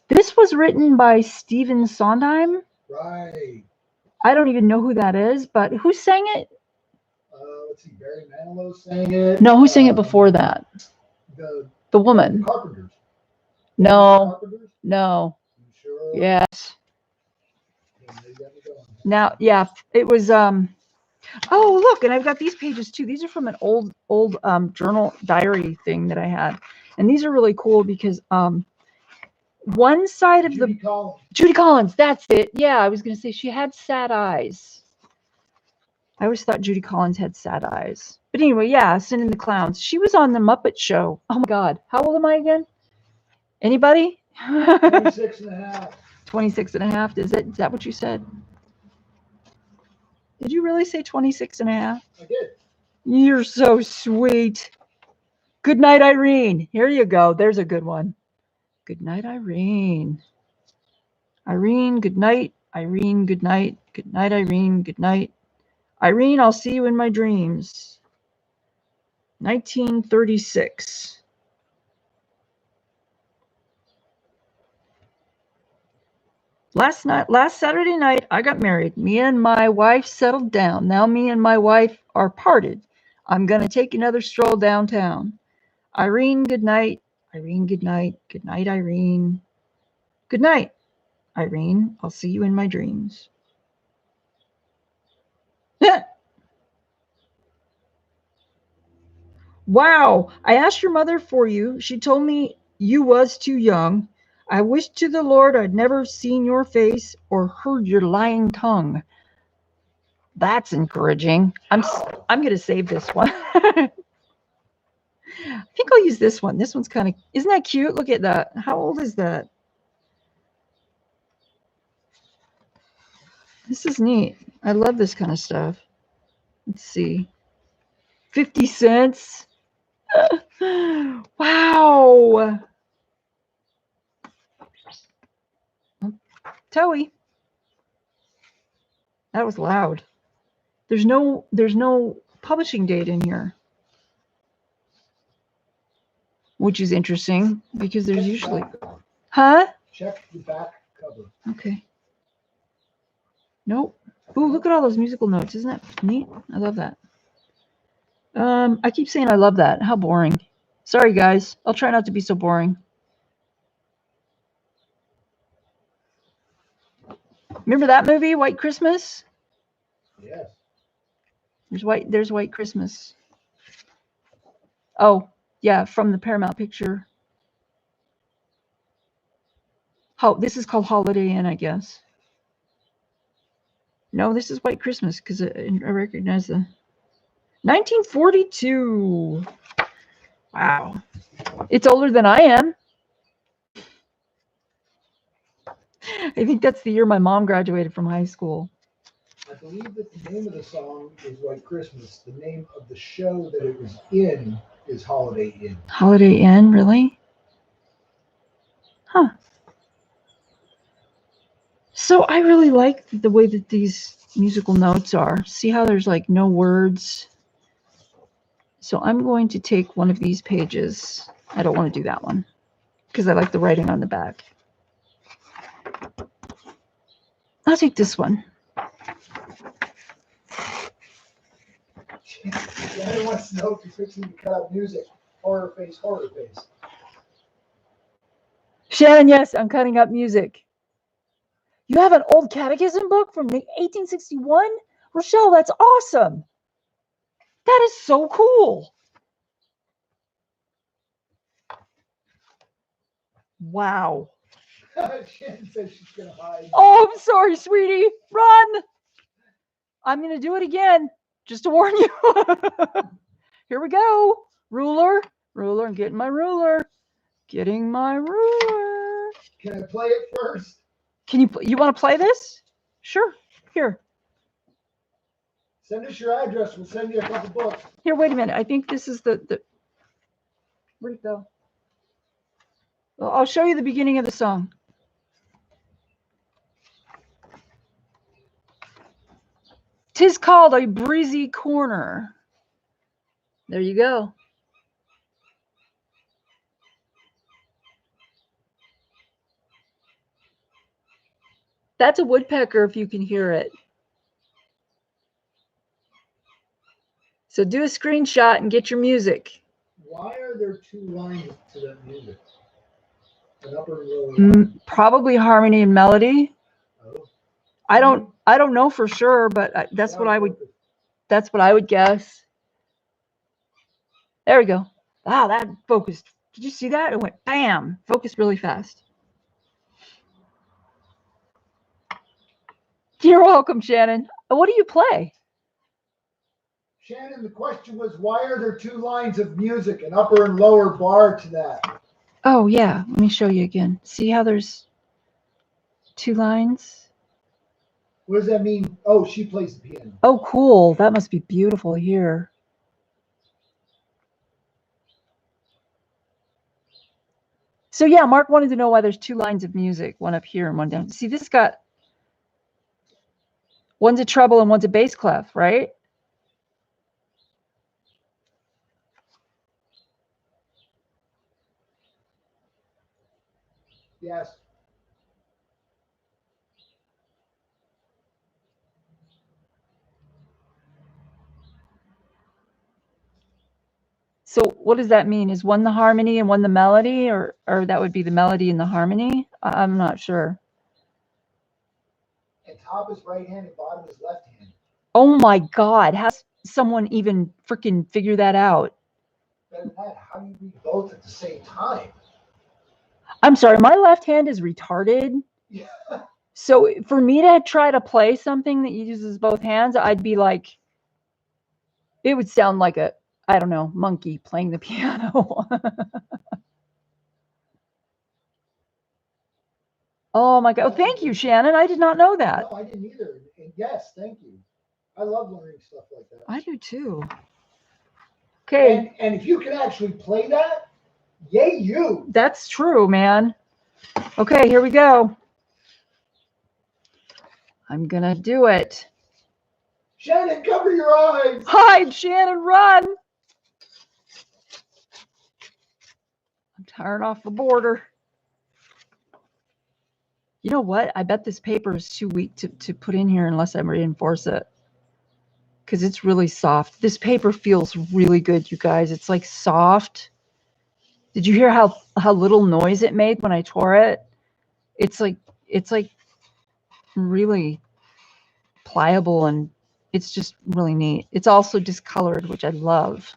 This was written by Stephen Sondheim. Right. I don't even know who that is, but who sang it? Let's see, Barry Manilow sang it. No, who sang it before that? The woman. Carpenters. No. Carpenters? No. You sure? Yes. Now, yeah, it was oh, look, and I've got these pages too. These are from an old journal diary thing that I had. And these are really cool because One side of Judy Collins. Judy Collins, that's it. Yeah, I was going to say she had sad eyes. I always thought Judy Collins had sad eyes. But anyway, yeah, Sin and the Clowns. She was on the Muppet Show. Oh my God. How old am I again? Anybody? 26 and a half. 26 and a half. Is that what you said? Did you really say 26 and a half? I did. You're so sweet. Good night, Irene. Here you go. There's a good one. Good night, Irene. Irene, good night. Irene, good night. Good night, Irene. Good night. Irene, I'll see you in my dreams. 1936. Last Saturday night, I got married. Me and my wife settled down. Now me and my wife are parted. I'm going to take another stroll downtown. Irene, good night. Irene, good night. Good night, Irene. Good night, Irene. I'll see you in my dreams. Wow, I asked your mother for you. She told me you was too young. I wish to the Lord I'd never seen your face or heard your lying tongue. That's encouraging. I'm going to save this one. I think I'll use this one. This one's kind of, isn't that cute? Look at that. How old is that? This is neat. I love this kind of stuff. Let's see. 50 cents. Wow. Toey. That was loud. There's no publishing date in here, which is interesting because there's usually, huh? Check the back cover. Okay. Nope. Ooh, look at all those musical notes. Isn't that neat? I love that. I keep saying I love that. How boring. Sorry, guys. I'll try not to be so boring. Remember that movie, White Christmas? Yes. There's White Christmas. Oh, yeah, from the Paramount picture. This is called Holiday Inn, I guess. No, this is White Christmas because I recognize the 1942. Wow. It's older than I am. I think that's the year my mom graduated from high school. I believe that the name of the song is White Christmas. The name of the show that it was in is Holiday Inn. Holiday Inn, really? Huh. So I really like the way that these musical notes are. See how there's like no words? So I'm going to take one of these pages. I don't want to do that one because I like the writing on the back. I'll take this one. Shannon wants to know if you're fixing to cut out music. Horror face, horror face. Shannon, yes, I'm cutting up music. You have an old catechism book from 1861? Rochelle, that's awesome. That is so cool. Wow. Shannon says she's going to hide. Oh, I'm sorry, sweetie. Run. I'm going to do it again, just to warn you. Here we go. Ruler. I'm getting my ruler. Getting my ruler. Can I play it first? You want to play this? Sure. Here. Send us your address. We'll send you a couple books. Here, wait a minute. I think this is the where'd it go? Well, I'll show you the beginning of the song. "'Tis called a breezy corner." There you go. That's a woodpecker if you can hear it. So do a screenshot and get your music. Why are there two lines to that music? An upper and lower. Probably harmony and melody. Oh. I don't know for sure, but that's what I would guess. There we go. Wow, that focused. Did you see that? It went bam. Focused really fast. You're welcome, Shannon. What do you play? Shannon, the question was, why are there two lines of music, an upper and lower bar to that? Oh, yeah. Let me show you again. See how there's two lines? What does that mean? Oh, she plays the piano. Oh, cool. That must be beautiful here. So, yeah, Mark wanted to know why there's two lines of music, one up here and one down. See, this got one's a treble and one's a bass clef, right? Yes. So what does that mean? Is one the harmony and one the melody, or that would be the melody and the harmony? I'm not sure. And top is right hand and bottom is left hand. Oh my God. How does someone even freaking figure that out? Better than that, how do you read both at the same time? I'm sorry, my left hand is retarded. Yeah. So for me to try to play something that uses both hands, I'd be like, it would sound like a, I don't know, monkey playing the piano. Oh my God. Thank you, Shannon. I did not know that. No, I didn't either. And yes, thank you. I love learning stuff like that. I do too. Okay. And if you can actually play that, yay you. That's true, man. Okay, here we go. I'm going to do it. Shannon, cover your eyes. Hide, Shannon, run. I'm tearing off the border. You know what? I bet this paper is too weak to put in here unless I reinforce it. Because it's really soft. This paper feels really good, you guys. It's like soft. Did you hear how little noise it made when I tore it? It's like really pliable, and it's just really neat. It's also discolored, which I love.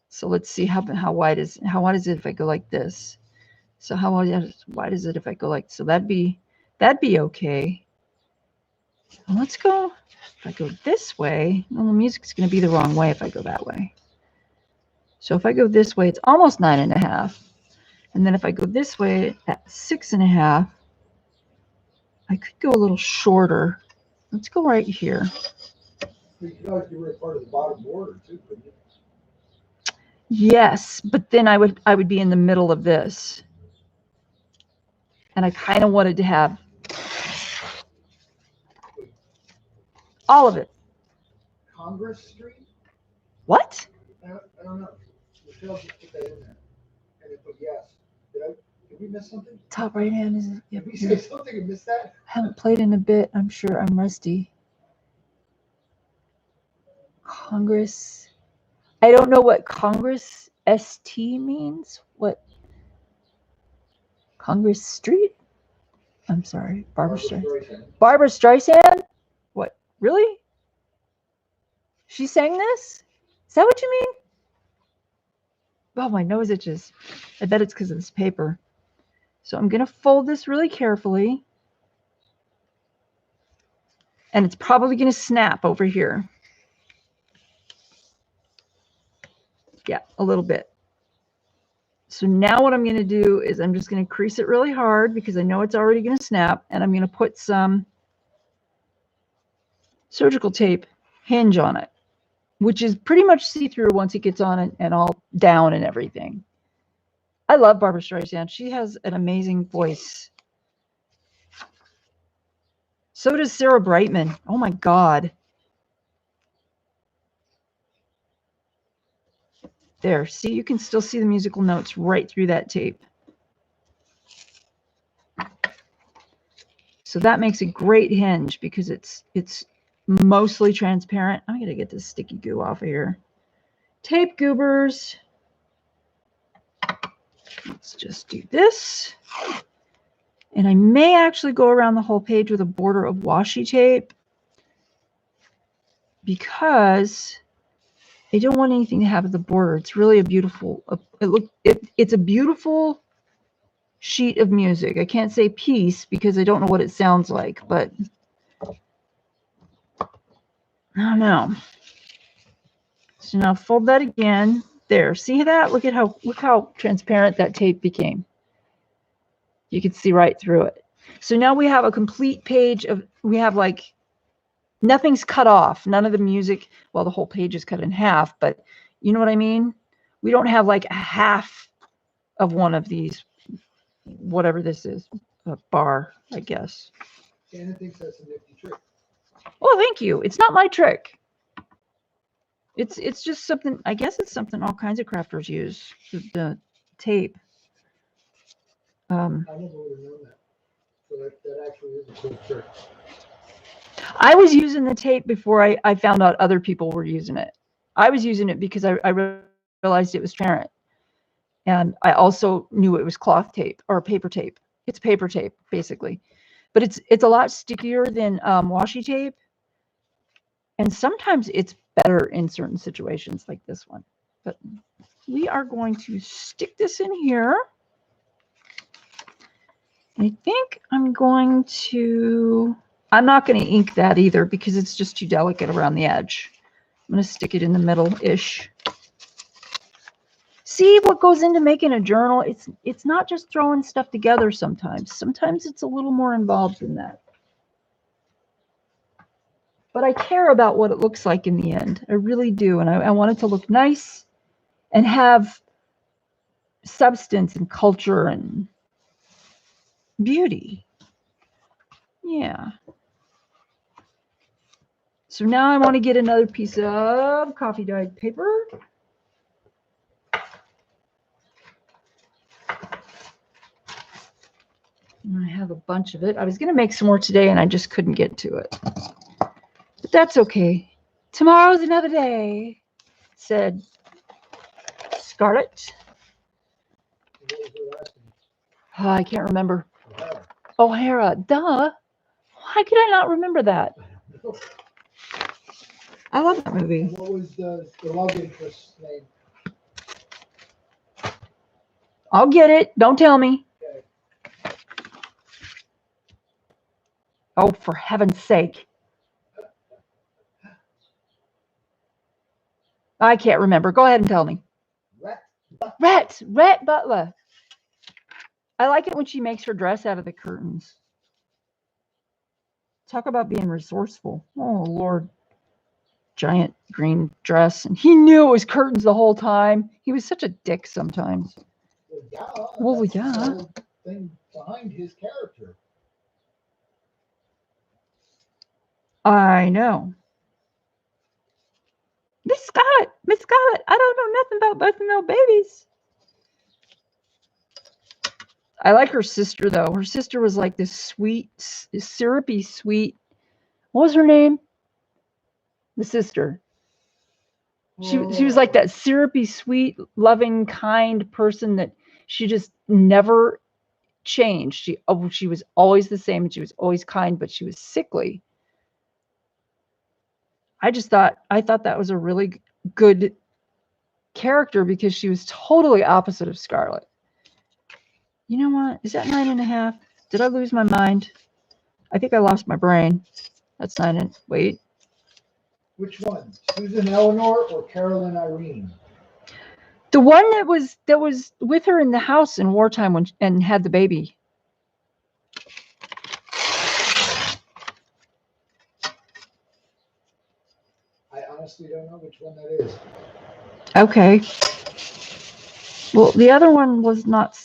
So let's see how wide is it if I go like this. So how wide is it if I go like, so that'd be okay. Well, let's go, if I go this way, well, the music's going to be the wrong way if I go that way. So if I go this way, it's almost 9.5. And then if I go this way at 6.5, I could go a little shorter. Let's go right here. You could always get rid of part of the bottom border too, couldn't you? Yes, but then I would be in the middle of this. And I kind of wanted to have all of it. Congress Street? What? I don't know. Michelle just put that in there. And it put yes. Did we miss something? Top right hand is. Did we say something and miss that? Haven't played in a bit. I'm sure I'm rusty. Congress. I don't know what Congress ST means. What? Congress Street? I'm sorry. Barbara Streisand. Barbara Streisand? What? Really? She sang this? Is that what you mean? Oh, my nose itches. I bet it's because of this paper. So I'm going to fold this really carefully. And it's probably going to snap over here. Yeah, a little bit. So now what I'm going to do is I'm just going to crease it really hard because I know it's already going to snap. And I'm going to put some surgical tape hinge on it, which is pretty much see-through once it gets on and all down and everything. I love Barbara Streisand. She has an amazing voice. So does Sarah Brightman. Oh my God. There, see, you can still see the musical notes right through that tape. So that makes a great hinge because it's mostly transparent. I'm going to get this sticky goo off of here. Tape goobers. Let's just do this. And I may actually go around the whole page with a border of washi tape because I don't want anything to have the border. It's really a beautiful, it's a beautiful sheet of music. I can't say piece because I don't know what it sounds like, but Oh no. So now fold that again. There. See that? Look how transparent that tape became. You can see right through it. So now we have a complete page of, we have like, nothing's cut off. None of the music, well, the whole page is cut in half, but you know what I mean? We don't have like a half of one of these, whatever this is, a bar, I guess. Shannon thinks that's a nifty trick. Oh, thank you. It's not my trick. It's just something, I guess it's something all kinds of crafters use, the tape. I never would have known that. So that actually is a cool trick. I was using the tape before I found out other people were using it. I was using it because I realized it was transparent. And I also knew it was cloth tape or paper tape. It's paper tape, basically. But it's a lot stickier than washi tape. And sometimes it's better in certain situations like this one. But we are going to stick this in here. I think I'm going to, I'm not going to ink that either because it's just too delicate around the edge. I'm going to stick it in the middle-ish. See what goes into making a journal? It's not just throwing stuff together sometimes. Sometimes it's a little more involved than that. But I care about what it looks like in the end. I really do. And I want it to look nice and have substance and culture and beauty. Yeah. So now I want to get another piece of coffee dyed paper. And I have a bunch of it. I was going to make some more today and I just couldn't get to it. But that's okay. Tomorrow's another day, said Scarlett. What was her last name? Oh, I can't remember. O'Hara. O'Hara. Duh. Why could I not remember that? I love that movie. And what was the love interest's name? I'll get it. Don't tell me. Okay. Oh, for heaven's sake. I can't remember. Go ahead and tell me. Rhett Butler. I like it when she makes her dress out of the curtains. Talk about being resourceful. Oh, Lord. Giant green dress. And he knew it was curtains the whole time. He was such a dick sometimes. Well, yeah. That's the whole thing behind his character. I know. Miss Scarlett, I don't know nothing about birthing no babies. I like her sister, though. Her sister was like this sweet, syrupy, sweet. What was her name? The sister. She was like that syrupy, sweet, loving, kind person that she just never changed. She was always the same, and she was always kind, but she was sickly. I thought that was a really good character because she was totally opposite of Scarlett. You know what? Is that 9.5? Did I lose my mind? I think I lost my brain. That's 9 and wait. Which one? Susan Eleanor or Carolyn Irene? The one that was with her in the house in wartime and had the baby. I honestly don't know which one that is. Okay. Well, the other one was not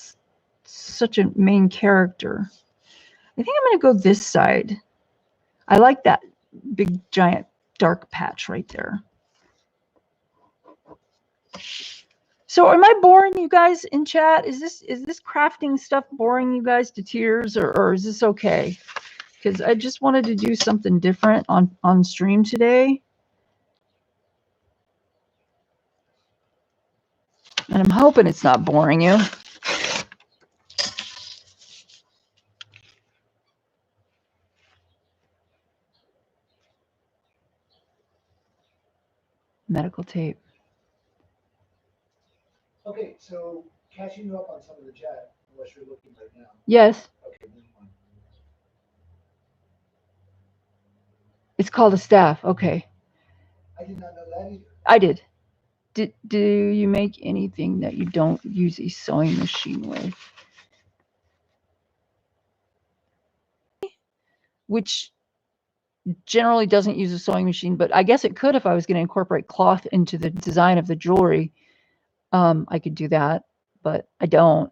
such a main character. I think I'm going to go this side. I like that big, giant, dark patch right there. So am I boring you guys in chat? Is this crafting stuff boring you guys to tears, or is this okay? Because I just wanted to do something different on stream today. And I'm hoping it's not boring you. Medical tape. Okay, so catching you up on some of the chat, unless you're looking right now. Yes. Okay, never mind. It's called a staff. Okay. I did not know that either. I did. Do you make anything that you don't use a sewing machine with? Which generally doesn't use a sewing machine, but I guess it could if I was going to incorporate cloth into the design of the jewelry. I could do that, but I don't.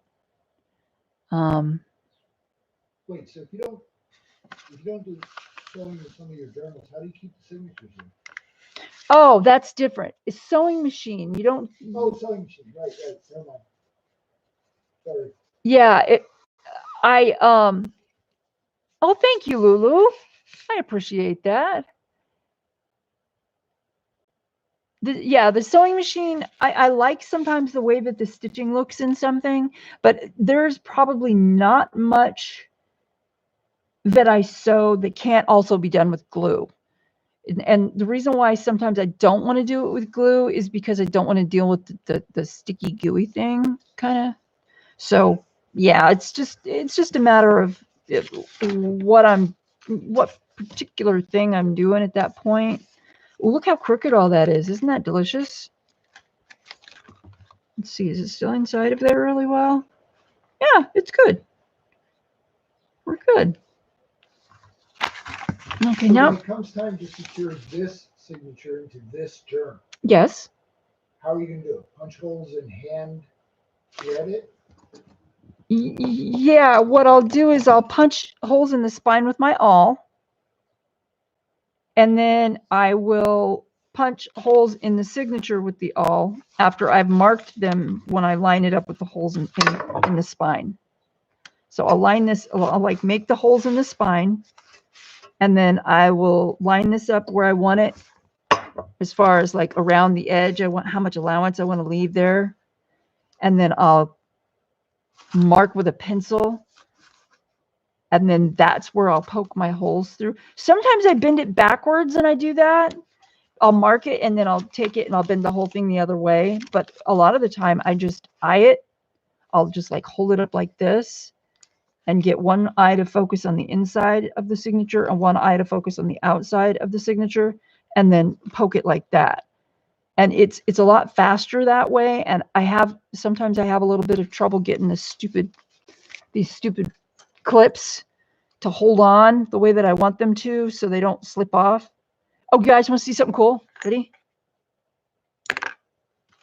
Wait, so if you don't do sewing in some of your journals, how do you keep the signatures in? Oh, that's different. A sewing machine. You don't. Oh, sewing machine. Right. Never mind. Sorry. Yeah. Oh, thank you, Lulu. I appreciate that. The sewing machine, I like sometimes the way that the stitching looks in something, but there's probably not much that I sew that can't also be done with glue. And the reason why sometimes I don't want to do it with glue is because I don't want to deal with the sticky gooey thing kind of. So yeah, it's just a matter of what particular thing I'm doing at that point. Well, look how crooked all that is. Isn't that delicious? Let's see, is it still inside of there really well? Yeah, it's good. We're good. Okay, So now when it comes time to secure this signature into this journal, yes. how are you going to do it? Punch holes and hand thread it? Yeah, what I'll do is I'll punch holes in the spine with my awl, and then I will punch holes in the signature with the awl after I've marked them when I line it up with the holes in the spine. So I'll line this, I'll like make the holes in the spine, and then I will line this up where I want it as far as like around the edge. I want how much allowance I want to leave there. And then I'll mark with a pencil. And then that's where I'll poke my holes through. Sometimes I bend it backwards and I do that. I'll mark it and then I'll take it and I'll bend the whole thing the other way. But a lot of the time I just eye it. I'll just like hold it up like this and get one eye to focus on the inside of the signature and one eye to focus on the outside of the signature, and then poke it like that. And it's a lot faster that way. And sometimes I have a little bit of trouble getting these stupid clips to hold on the way that I want them to so they don't slip off. Oh, you guys want to see something cool? Ready?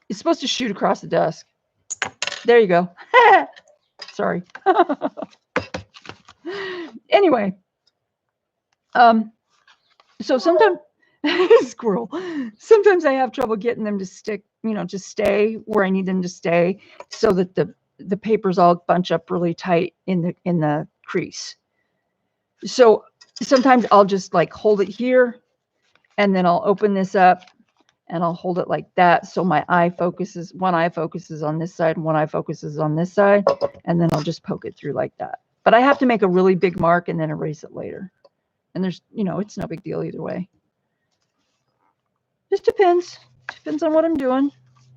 It's supposed to shoot across the desk. There you go. Sorry. Anyway, so sometimes squirrel. Sometimes I have trouble getting them to stick, just stay where I need them to stay, so that the papers all bunch up really tight in the crease. So sometimes I'll just like hold it here, and then I'll open this up and I'll hold it like that. So one eye focuses on this side, one eye focuses on this side, and then I'll just poke it through like that. But I have to make a really big mark and then erase it later. And there's, it's no big deal either way. Just depends. Depends on what I'm doing,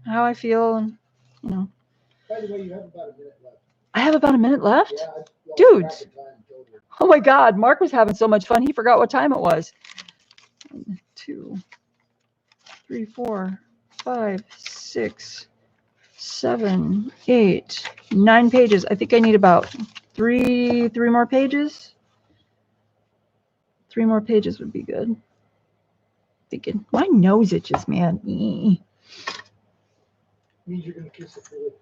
how I feel, and, By the way, you have about a minute left. I have about a minute left? Yeah, dudes. Oh my God, Mark was having so much fun. He forgot what time it was. 1, 2, 3, 4, 5, 6, 7, 8, 9 pages. I think I need about three more pages. 3 more pages would be good. Thinking my nose itches, man. Means you're gonna kiss it.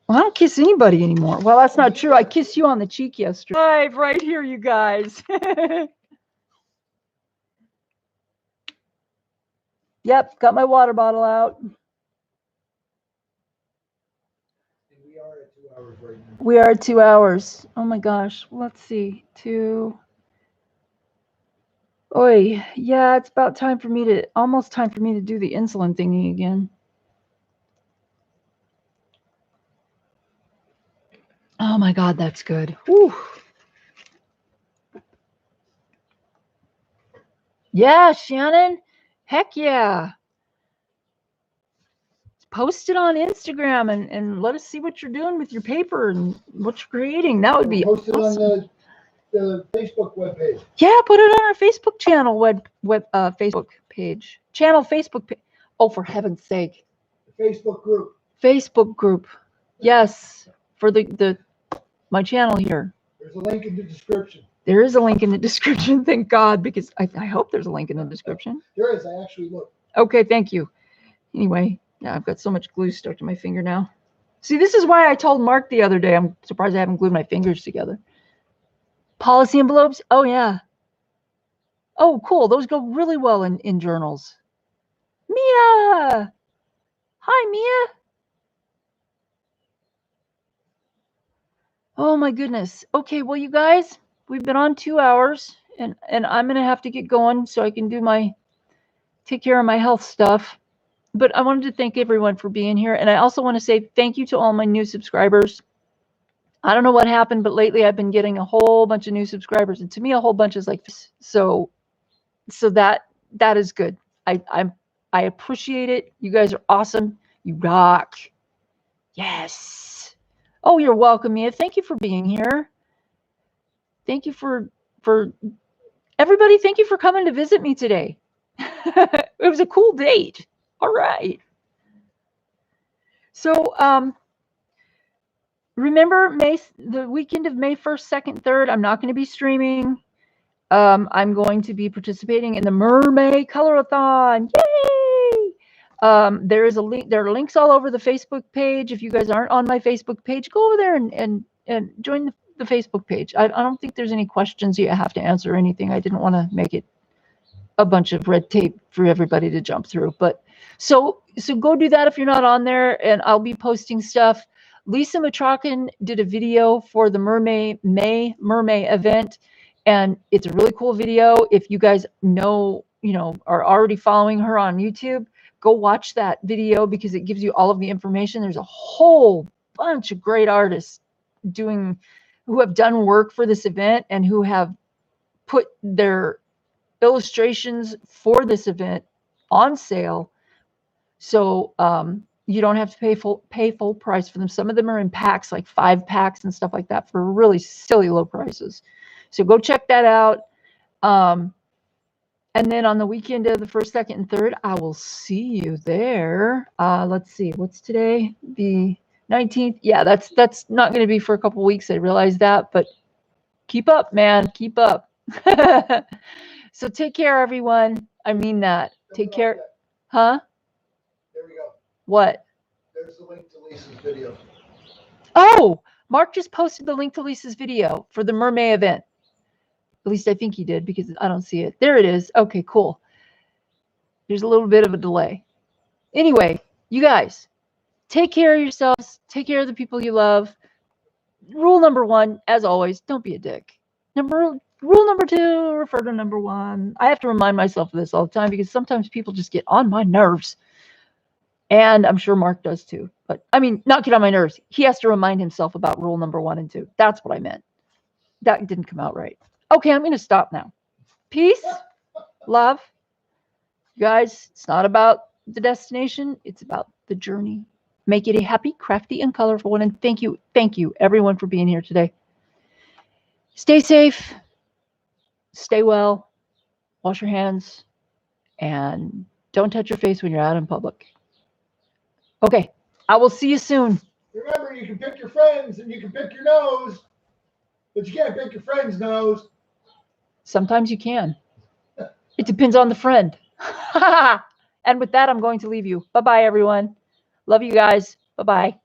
Well, I don't kiss anybody anymore. Well, that's not true. I kissed you on the cheek yesterday. Live right here, you guys. Yep, got my water bottle out. And we are at 2 hours right now. We are at 2 hours. Oh my gosh. Let's see. 2. Oi, yeah, it's about time for me to, almost time for me to do the insulin thingy again. Oh my God, that's good. Whew. Yeah, Shannon. Heck yeah. Post it on Instagram and let us see what you're doing with your paper and what you're creating. That would be post it awesome. On the Facebook webpage. Yeah, put it on our Facebook channel, Facebook page. Channel Facebook page. Oh, for heaven's sake. The Facebook group. Facebook group. Yes, for my channel here. There's a link in the description. There is a link in the description, thank God, because I hope there's a link in the description. There is. I actually looked. Okay, thank you. Anyway, yeah, I've got so much glue stuck to my finger now. See, this is why I told Mark the other day, I'm surprised I haven't glued my fingers together. Policy envelopes? Oh, yeah. Oh, cool. Those go really well in journals. Mia! Hi, Mia. Oh, my goodness. Okay, well, you guys, we've been on 2 hours, and I'm going to have to get going so I can take care of my health stuff. But I wanted to thank everyone for being here. And I also want to say thank you to all my new subscribers. I don't know what happened, but lately I've been getting a whole bunch of new subscribers. And to me, a whole bunch is like this. So that is good. I appreciate it. You guys are awesome. You rock. Yes. Oh, you're welcome, Mia. Thank you for being here. Thank you for everybody. Thank you for coming to visit me today. It was a cool date. All right. So, remember the weekend of May 1st, 2nd, 3rd, I'm not going to be streaming. I'm going to be participating in the Mermaid Colorathon. Yay! There is a link. There are links all over the Facebook page. If you guys aren't on my Facebook page, go over there and join the Facebook page. I don't think there's any questions you have to answer or anything. I didn't want to make it a bunch of red tape for everybody to jump through. But so go do that if you're not on there, and I'll be posting stuff. Lisa Matrakin did a video for the Mermaid event, and it's a really cool video. If you guys are already following her on YouTube, go watch that video because it gives you all of the information. There's a whole bunch of great artists who have done work for this event and who have put their illustrations for this event on sale. So you don't have to pay full price for them. Some of them are in packs, like 5 packs and stuff like that, for really silly low prices. So go check that out. And then on the weekend of the 1st, 2nd, and 3rd, I will see you there. Let's see, what's today? The 19th. Yeah, that's not going to be for a couple weeks. I realize that, but keep up, man. Keep up. So take care, everyone. I mean that. Take care. Huh? There we go. What? There's the link to Lisa's video. Oh, Mark just posted the link to Lisa's video for the Mermaid event. At least I think he did because I don't see it. There it is. Okay, cool. There's a little bit of a delay. Anyway, you guys, take care of yourselves. Take care of the people you love. Rule number 1, as always, don't be a dick. Rule number 2, refer to number 1. I have to remind myself of this all the time because sometimes people just get on my nerves. And I'm sure Mark does too. But I mean, not get on my nerves. He has to remind himself about rule number 1 and 2. That's what I meant. That didn't come out right. Okay, I'm going to stop now. Peace, love. You guys, it's not about the destination. It's about the journey. Make it a happy, crafty, and colorful one. And thank you, everyone, for being here today. Stay safe. Stay well. Wash your hands. And don't touch your face when you're out in public. Okay, I will see you soon. Remember, you can pick your friends and you can pick your nose, but you can't pick your friend's nose. Sometimes you can. It depends on the friend. And with that, I'm going to leave you. Bye-bye, everyone. Love you guys. Bye-bye.